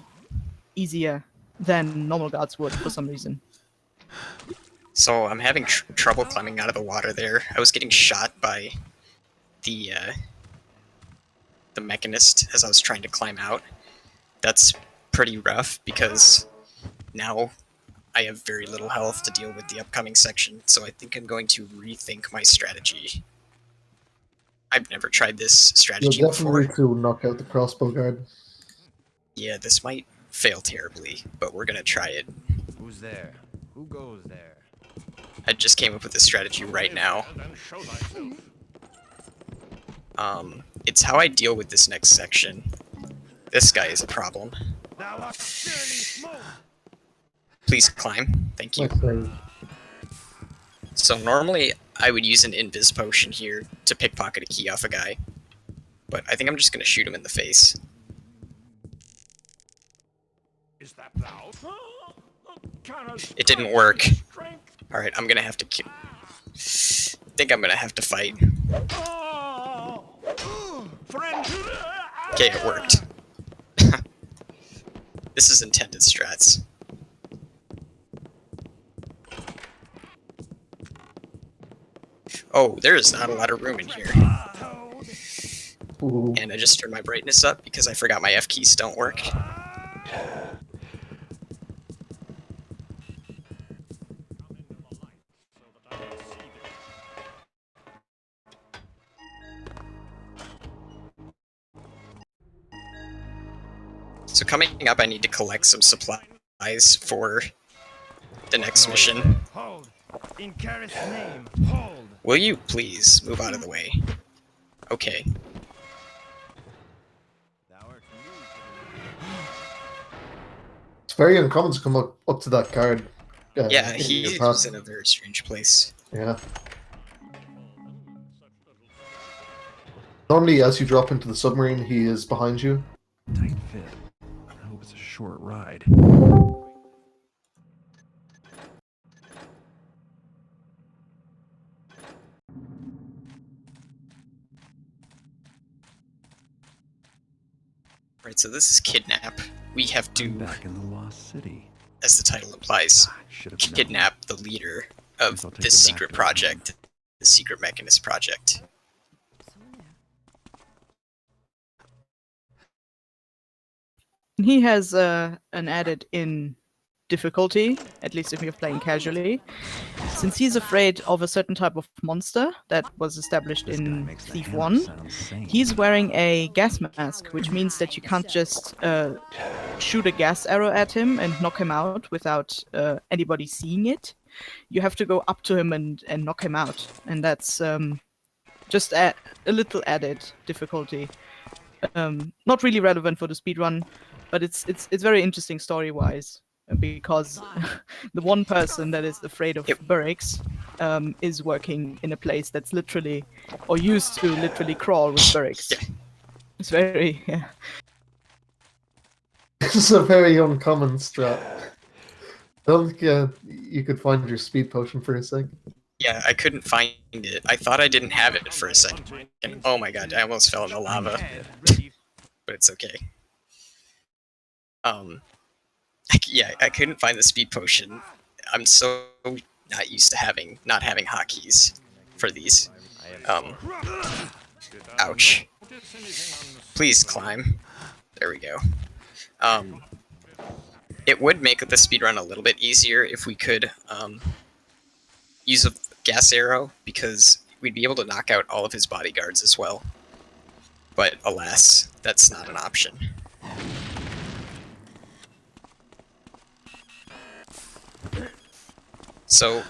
easier than normal guards would for some reason. So I'm having trouble climbing out of the water there. I was getting shot by the mechanist as I was trying to climb out. That's pretty rough because now I have very little health to deal with the upcoming section, so I think I'm going to rethink my strategy. I've never tried this You'll strategy definitely before. to knock out the crossbow guard. Yeah, this might fail terribly, but we're gonna try it. Who's there? Who goes there? I just came up with this strategy right now. It's how I deal with this next section. This guy is a problem. Please climb. Thank you. Nice save. So normally I would use an invis potion here to pickpocket a key off a guy, but I think I'm just gonna shoot him in the face. Is that thou? It didn't work. Alright, I'm gonna have to think I'm gonna have to fight. Okay, it worked. This is intended strats. Oh, there is not a lot of room in here. Ooh. And I just turned my brightness up because I forgot my F keys don't work. So coming up, I need to collect some supplies for the next mission. Hold. In Gareth's name, hold. Will you please move out of the way? Okay. It's very uncommon to come up to that guard. Yeah, in your he's path. in a very strange place. Yeah. Normally, as you drop into the submarine, he is behind you. Tight fit. I hope it's a short ride. Right, so this is kidnap. We have to, I'm back in the lost city. as the title implies, Should have known. kidnap the leader of Guess I'll take this the back secret door. project, the Secret Mechanist Project. He has an added in difficulty, at least if you're playing casually. Since he's afraid of a certain type of monster that was established This guy in makes the Thief hammer 1, sound sane. he's wearing a gas mask, which means that you can't just shoot a gas arrow at him and knock him out without anybody seeing it. You have to go up to him and knock him out, and that's just a little added difficulty. Not really relevant for the speedrun, but it's very interesting story-wise, because the one person that is afraid of barracks is working in a place that's literally, or used to literally crawl with barracks. It's very, yeah. It's a very uncommon strat. I don't think you could find your speed potion for a second. Yeah, I couldn't find it. I thought I didn't have it for a second. Oh my god, I almost fell in the lava. But it's okay. Yeah, I couldn't find the speed potion. I'm so not used to not having hotkeys for these. Ouch. Please climb. There we go. It would make the speedrun a little bit easier if we could use a gas arrow, because we'd be able to knock out all of his bodyguards as well. But alas, that's not an option. So,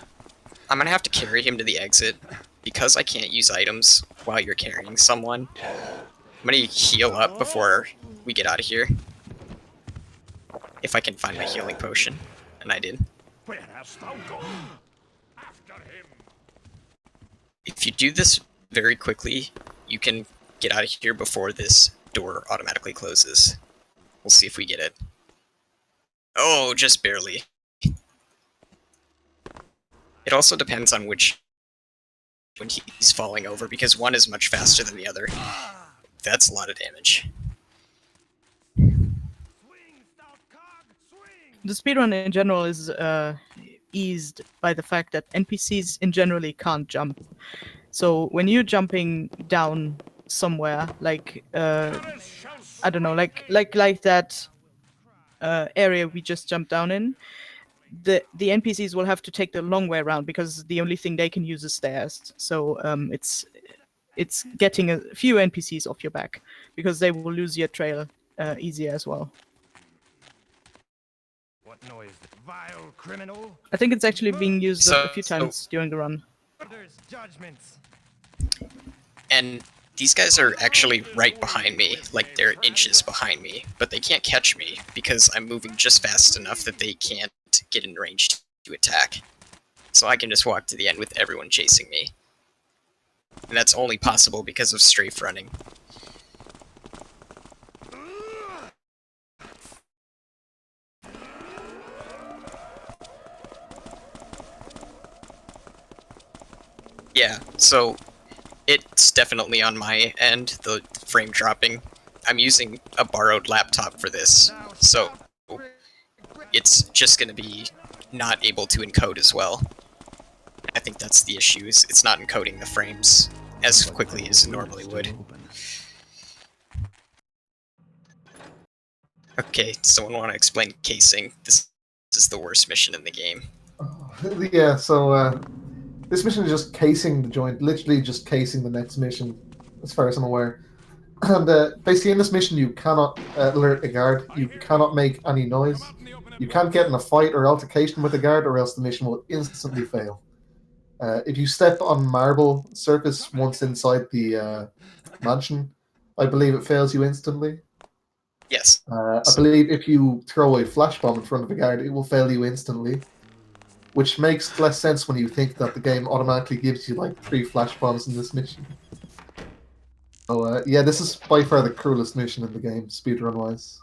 I'm gonna have to carry him to the exit. Because I can't use items while you're carrying someone, I'm gonna heal up before we get out of here. If I can find my healing potion. And I did. Where hast thou gone? After him. If you do this very quickly, you can get out of here before this door automatically closes. We'll see if we get it. Oh, just barely. It also depends on when he's falling over, because one is much faster than the other. That's a lot of damage. The speedrun in general is eased by the fact that NPCs in generally can't jump. So when you're jumping down somewhere, like I don't know, like that area we just jumped down in, the NPCs will have to take the long way around, because the only thing they can use is stairs. So it's getting a few NPCs off your back, because they will lose your trail easier as well. What noise, vile criminal? I think it's actually being used a few times during the run. There's judgments. And these guys are actually right behind me, like they're inches behind me, but they can't catch me because I'm moving just fast enough that they can't get in range to attack. So I can just walk to the end with everyone chasing me. And that's only possible because of strafe running. Yeah, so it's definitely on my end, the frame dropping. I'm using a borrowed laptop for this, so it's just going to be not able to encode as well. I think that's the issue, is it's not encoding the frames as quickly as it normally would. Okay, someone want to explain casing? This is the worst mission in the game. Yeah, so this mission is just casing the joint, literally just casing the next mission, as far as I'm aware. And basically in this mission you cannot alert a guard, you cannot make any noise, you can't get in a fight or altercation with a guard, or else the mission will instantly fail. If you step on marble surface once inside the mansion, I believe it fails you instantly. Yes. I believe if you throw a flash bomb in front of a guard, it will fail you instantly. Which makes less sense when you think that the game automatically gives you like 3 flash bombs in this mission. So yeah, this is by far the cruelest mission in the game, speedrun-wise.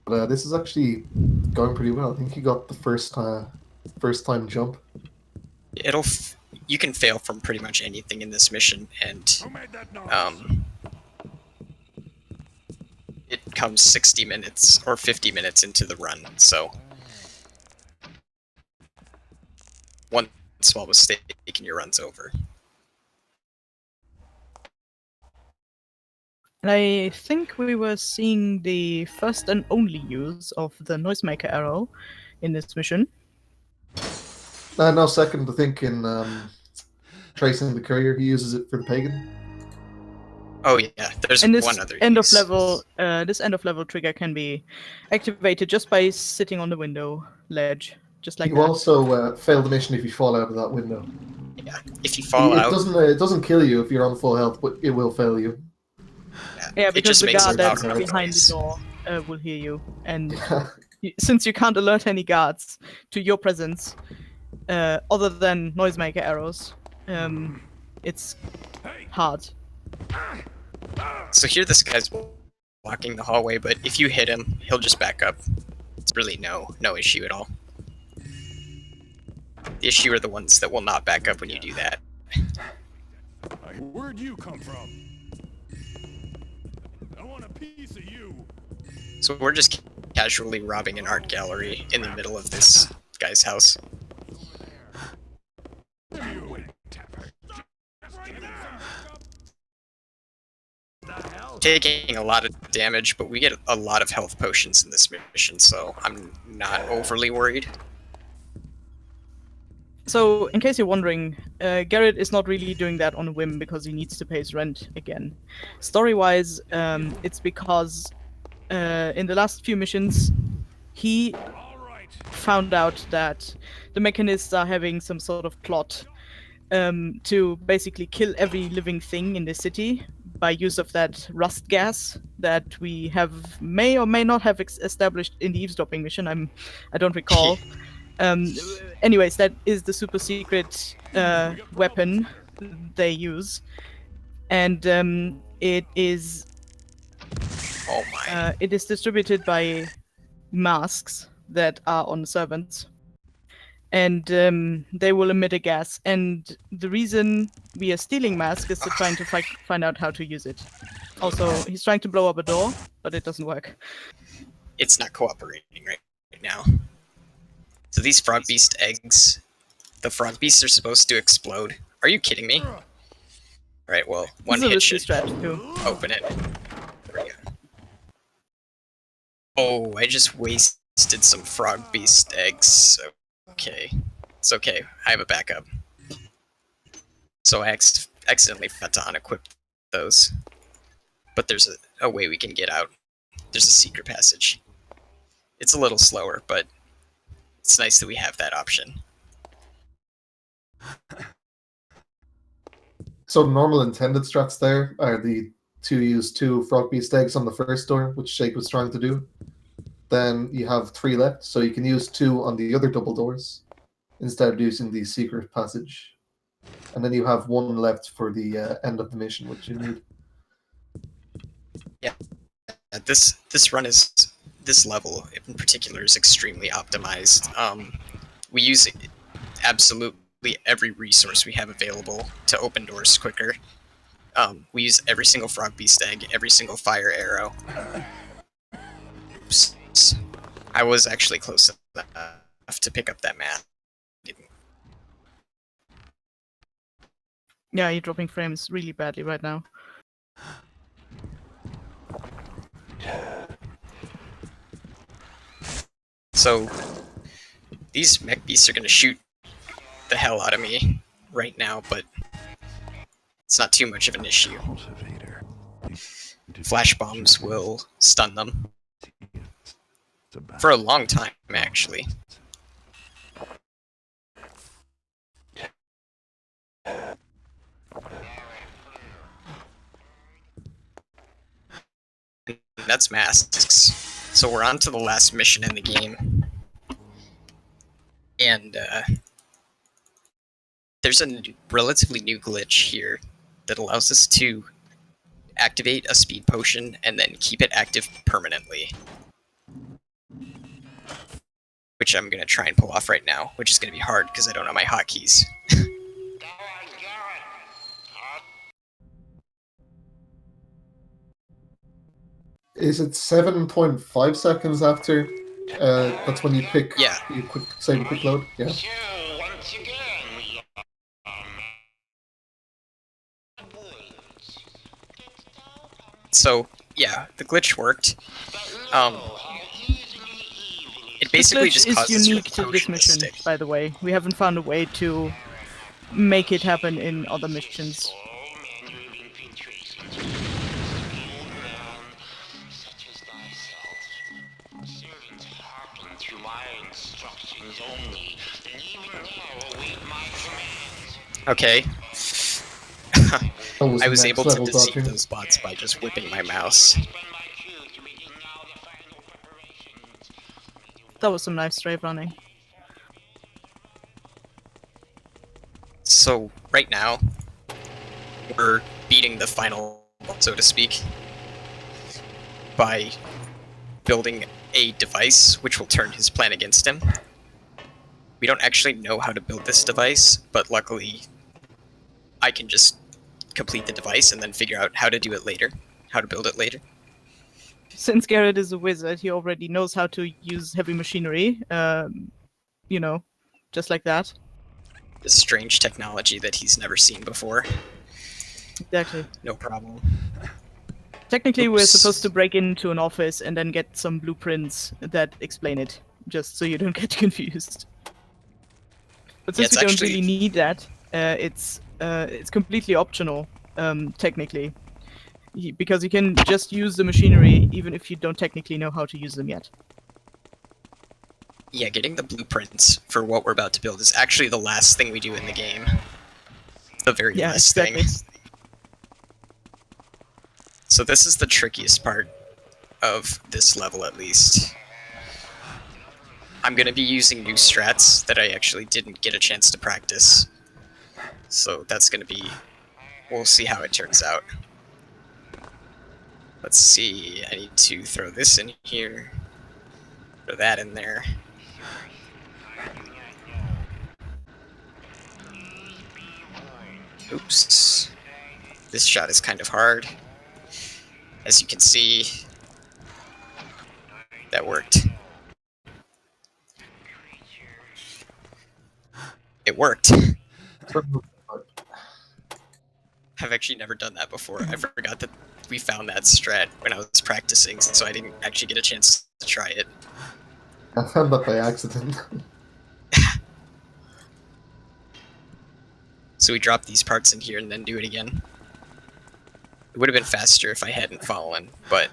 But this is actually going pretty well. I think you got the first time jump. You can fail from pretty much anything in this mission, and it comes 60 minutes or 50 minutes into the run, so one small mistake and your run's over. And I think we were seeing the first and only use of the noisemaker arrow in this mission. No, second, I think in Tracing the Courier, he uses it for the pagan. Oh yeah, there's And this one other end use. of level, this end of level trigger can be activated just by sitting on the window ledge, just like You that. also fail the mission if you fall out of that window. Yeah, if you fall out, It doesn't kill you if you're on full health, but it will fail you. Yeah, it because just the makes guard a that's loud behind noise. the door will hear you, and since you can't alert any guards to your presence, other than noisemaker arrows, it's hard. So here this guy's blocking the hallway, but if you hit him, he'll just back up. It's really no issue at all. The issue are the ones that will not back up when you do that. Where'd you come from? I want a piece of you. So we're just casually robbing an art gallery in the middle of this guy's house. Taking a lot of damage, but we get a lot of health potions in this mission, so I'm not overly worried. So, in case you're wondering, Garrett is not really doing that on a whim because he needs to pay his rent again. Story-wise, it's because in the last few missions, he found out that the mechanists are having some sort of plot to basically kill every living thing in the city by use of that rust gas that we may or may not have established in the eavesdropping mission. I don't recall. Anyways, that is the super secret weapon they use, and it is. Oh my! It is distributed by masks that are on servants, and they will emit a gas. And the reason we are stealing masks is to trying to find out how to use it. Also, he's trying to blow up a door, but it doesn't work. It's not cooperating right now. So these frog beast eggs, the frog beasts are supposed to explode. Are you kidding me? Alright, well, one hit should open it. There we go. Oh, I just wasted some frog beast eggs. Okay. It's okay. I have a backup. So I accidentally forgot to unequip those. But there's a way we can get out. There's a secret passage. It's a little slower, but it's nice that we have that option. So normal intended strats there are the use 2 frog beast eggs on the first door, which Shake was trying to do. Then you have 3 left, so you can use 2 on the other double doors instead of using the secret passage. And then you have 1 left for the end of the mission, which you need. Yeah, this run is this level in particular is extremely optimized. We use absolutely every resource we have available to open doors quicker. We use every single frog beast egg, every single fire arrow. Oops. I was actually close enough to pick up that map. Yeah, you're dropping frames really badly right now. So these mech beasts are going to shoot the hell out of me right now, but it's not too much of an issue. Flash bombs will stun them. For a long time, actually. And that's masks. So we're on to the last mission in the game. And there's a relatively new glitch here that allows us to activate a speed potion and then keep it active permanently. Which I'm going to try and pull off right now, which is going to be hard because I don't know my hotkeys. Is it 7.5 seconds after? That's when you pick. Yeah. You save quick load. Yeah. So yeah, the glitch worked. It basically This glitch just is causes your unique to this potion to mission, stick. by the way. We haven't found a way to make it happen in other missions. Okay. That was I was next able to level deceive dodging. those bots by just whipping my mouse. That was some nice strafe running. So right now, we're beating the final, so to speak, by building a device which will turn his plan against him. We don't actually know how to build this device, but luckily I can just complete the device and then figure out how to do it later, how to build it later. Since Garrett is a wizard, he already knows how to use heavy machinery, you know, just like that. This strange technology that he's never seen before. Exactly. No problem. Technically, Oops. we're supposed to break into an office and then get some blueprints that explain it, just so you don't get confused. But Yeah, since we don't really need that, it's completely optional, technically. Because you can just use the machinery even if you don't technically know how to use them yet. Yeah, getting the blueprints for what we're about to build is actually the last thing we do in the game. The very last exactly. thing. So this is the trickiest part of this level, at least. I'm going to be using new strats that I actually didn't get a chance to practice. So that's going to be... We'll see how it turns out. Let's see, I need to throw this in here. Throw that in there. Oops. This shot is kind of hard. As you can see, that worked. It worked. I've actually never done that before. I forgot that we found that strat when I was practicing, so I didn't actually get a chance to try it. I found that by accident. So we drop these parts in here and then do it again. It would have been faster if I hadn't fallen, but...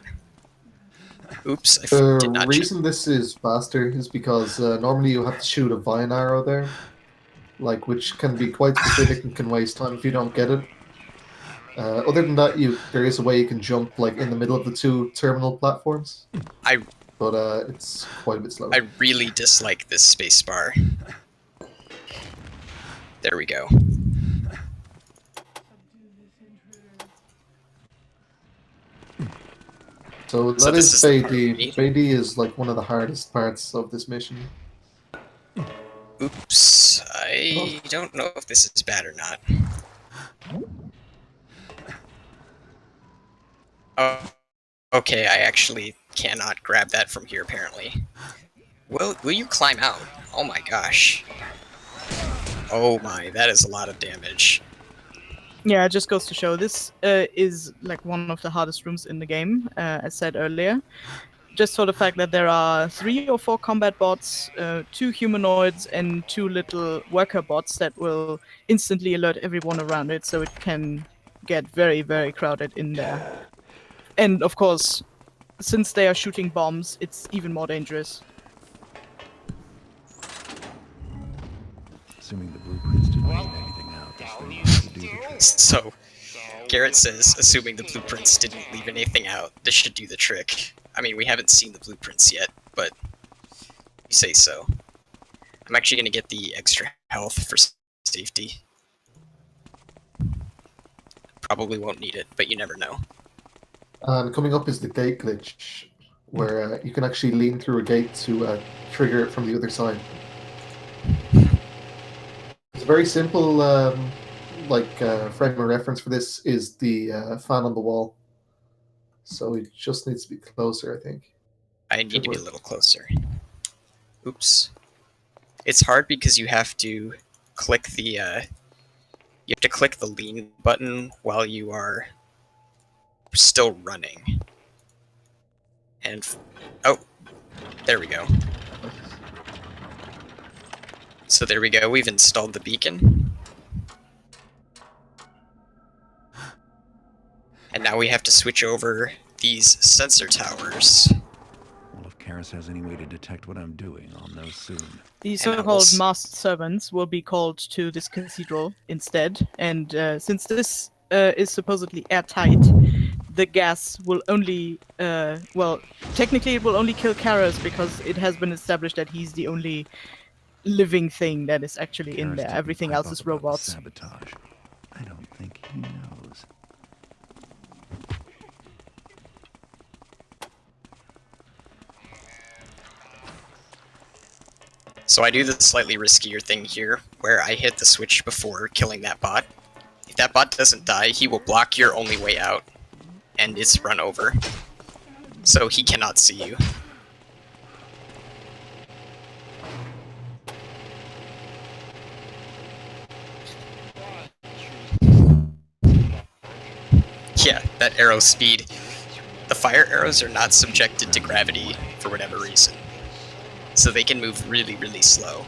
Oops, I did not The reason this is faster is because normally you have to shoot a vine arrow there, like which can be quite specific and can waste time if you don't get it. Other than that, there is a way you can jump like in the middle of the two terminal platforms. But it's quite a bit slow. I really dislike this spacebar. There we go. So that is Beatty. Beatty is like one of the hardest parts of this mission. Oops, I don't know if this is bad or not. Oh, okay, I actually cannot grab that from here, apparently. Will you climb out? Oh my gosh. Oh my, that is a lot of damage. Yeah, it just goes to show this is like one of the hardest rooms in the game, as said earlier. Just for the fact that there are 3 or 4 combat bots, 2 humanoids, and 2 little worker bots that will instantly alert everyone around it, so it can get very, very crowded in there. And of course, since they are shooting bombs, it's even more dangerous. Assuming the blueprints didn't leave anything out, this thing ought to do the trick. So, Garrett says, assuming the blueprints didn't leave anything out, this should do the trick. I mean, we haven't seen the blueprints yet, but you say so. I'm actually going to get the extra health for safety. Probably won't need it, but you never know. And coming up is the gate glitch, where you can actually lean through a gate to trigger it from the other side. It's very simple. Frame of reference for this is the fan on the wall. So it just needs to be closer, I think. I need to be a little closer. Oops. It's hard because you have to click the lean button while you are still running. And oh, there we go. So there we go, we've installed the beacon. And now we have to switch over these sensor towers. Well, if Karis has any way to detect what I'm doing, I'll know soon. The And I will so-called masked servants will be called to this cathedral instead, and since this is supposedly airtight, the gas will only, well, technically it will only kill Karas because it has been established that he's the only living thing that is actually in Karis there. didn't Everything pipe else up is about the robots. sabotage. I don't think he knows. So I do the slightly riskier thing here, where I hit the switch before killing that bot. If that bot doesn't die, he will block your only way out, and it's run over. So he cannot see you. Yeah, that arrow speed. The fire arrows are not subjected to gravity for whatever reason. So they can move really, really slow.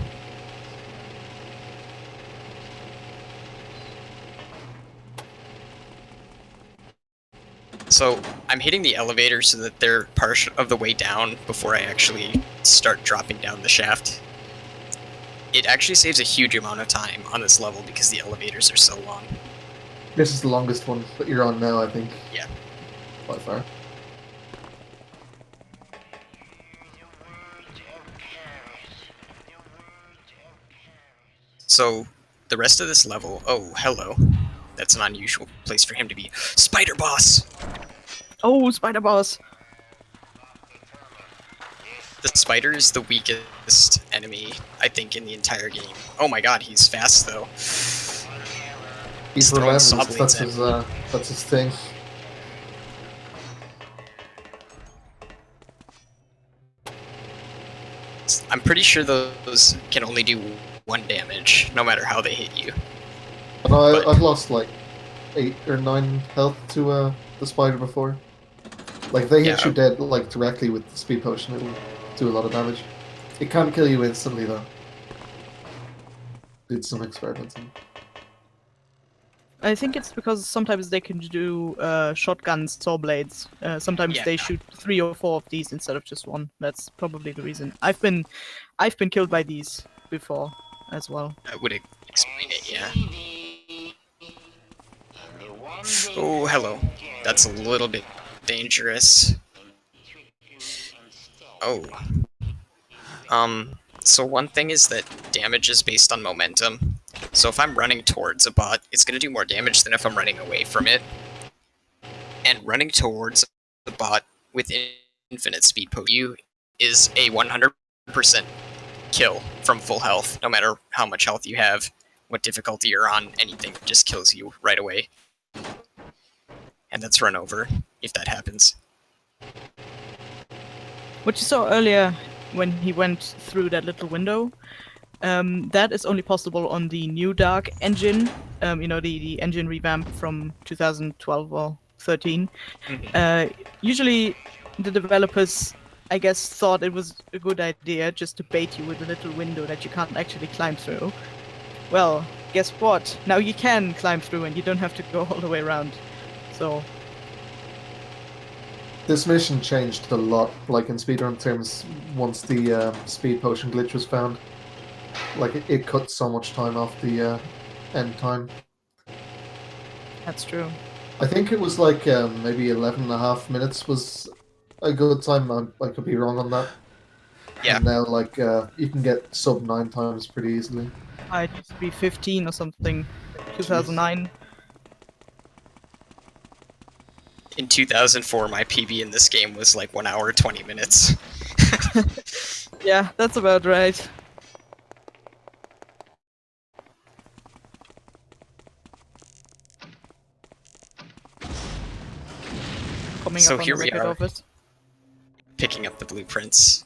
So I'm hitting the elevator so that they're part of the way down before I actually start dropping down the shaft. It actually saves a huge amount of time on this level because the elevators are so long. This is the longest one that you're on now, I think. Yeah. By far. So the rest of this level, oh, hello. That's an unusual place for him to be. Spider Boss! Oh, Spider Boss! The spider is the weakest enemy, I think, in the entire game. Oh my god, he's fast though. He's throwing relentless, saw blades that's his thing. I'm pretty sure those can only do 1 damage, no matter how they hit you. And I've lost like 8 or 9 health to the spider before. Like they hit you dead like directly with the speed potion, it'll do a lot of damage. It can't kill you instantly though. Did some experiments. I think it's because sometimes they can do shotgun saw blades. Sometimes they shoot 3 or 4 of these instead of just 1. That's probably the reason. I've been killed by these before as well. I would explain it, yeah. Oh, hello. That's a little bit dangerous. Oh. So one thing is that damage is based on momentum. So if I'm running towards a bot, it's going to do more damage than if I'm running away from it. And running towards the bot with infinite speed potion is a 100% kill from full health, no matter how much health you have, what difficulty you're on, anything just kills you right away. And that's run over, if that happens. What you saw earlier when he went through that little window, that is only possible on the new Dark engine, you know, the engine revamp from 2012 or 13. Usually the developers, I guess, thought it was a good idea just to bait you with a little window that you can't actually climb through. Well, guess what? Now you can climb through and you don't have to go all the way around. So this mission changed a lot, like in speedrun terms, once the speed potion glitch was found. Like, it cut so much time off the end time. That's true. I think it was like maybe 11.5 minutes was a good time. I could be wrong on that. Yeah. And now, like, you can get sub 9 times pretty easily. It used to be 15 or something, 2009. In 2004, my PB in this game was like 1 hour, 20 minutes. Yeah, that's about right. Coming So up on here the we record are, office. picking up the blueprints.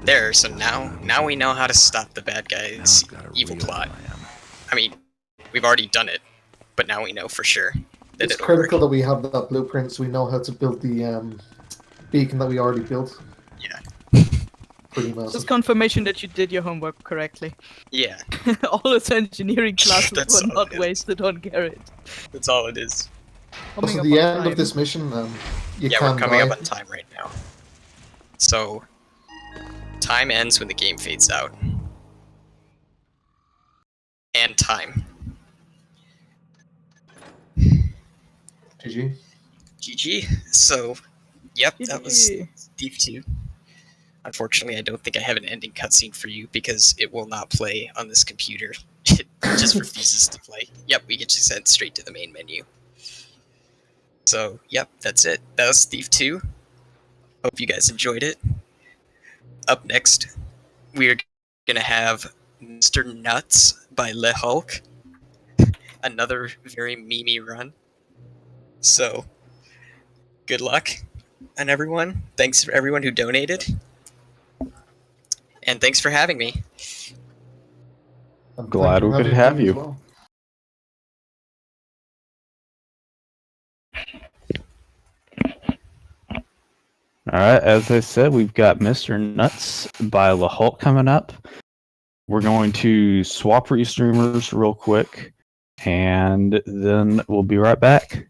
There, so now we know how to stop the bad guy's evil plot. I mean, we've already done it, but now we know for sure that It's it'll critical work. that we have that blueprint so we know how to build the beacon that we already built. Yeah. Pretty massive. Just confirmation that you did your homework correctly. Yeah. All those engineering classes That's were all not it is. wasted on Garrett. That's all it is. Coming Also, up the on end time. of this mission, you Yeah, can we're coming die. up on time right now. So, time ends when the game fades out. And time. GG. GG. So, yep, that was GG. Thief 2. Unfortunately, I don't think I have an ending cutscene for you because it will not play on this computer. It just refuses to play. Yep, we get you sent straight to the main menu. So, yep, that's it. That was Thief 2. Hope you guys enjoyed it. Up next, we're gonna have Mr. Nuts by Le Hulk. Another very memey run. So, good luck, and everyone. Thanks for everyone who donated. And thanks for having me. And Glad thank you we for could having have me as you. well. All right, as I said, we've got Mr. Nuts by La Hulk coming up. We're going to swap restreamers real quick, and then we'll be right back.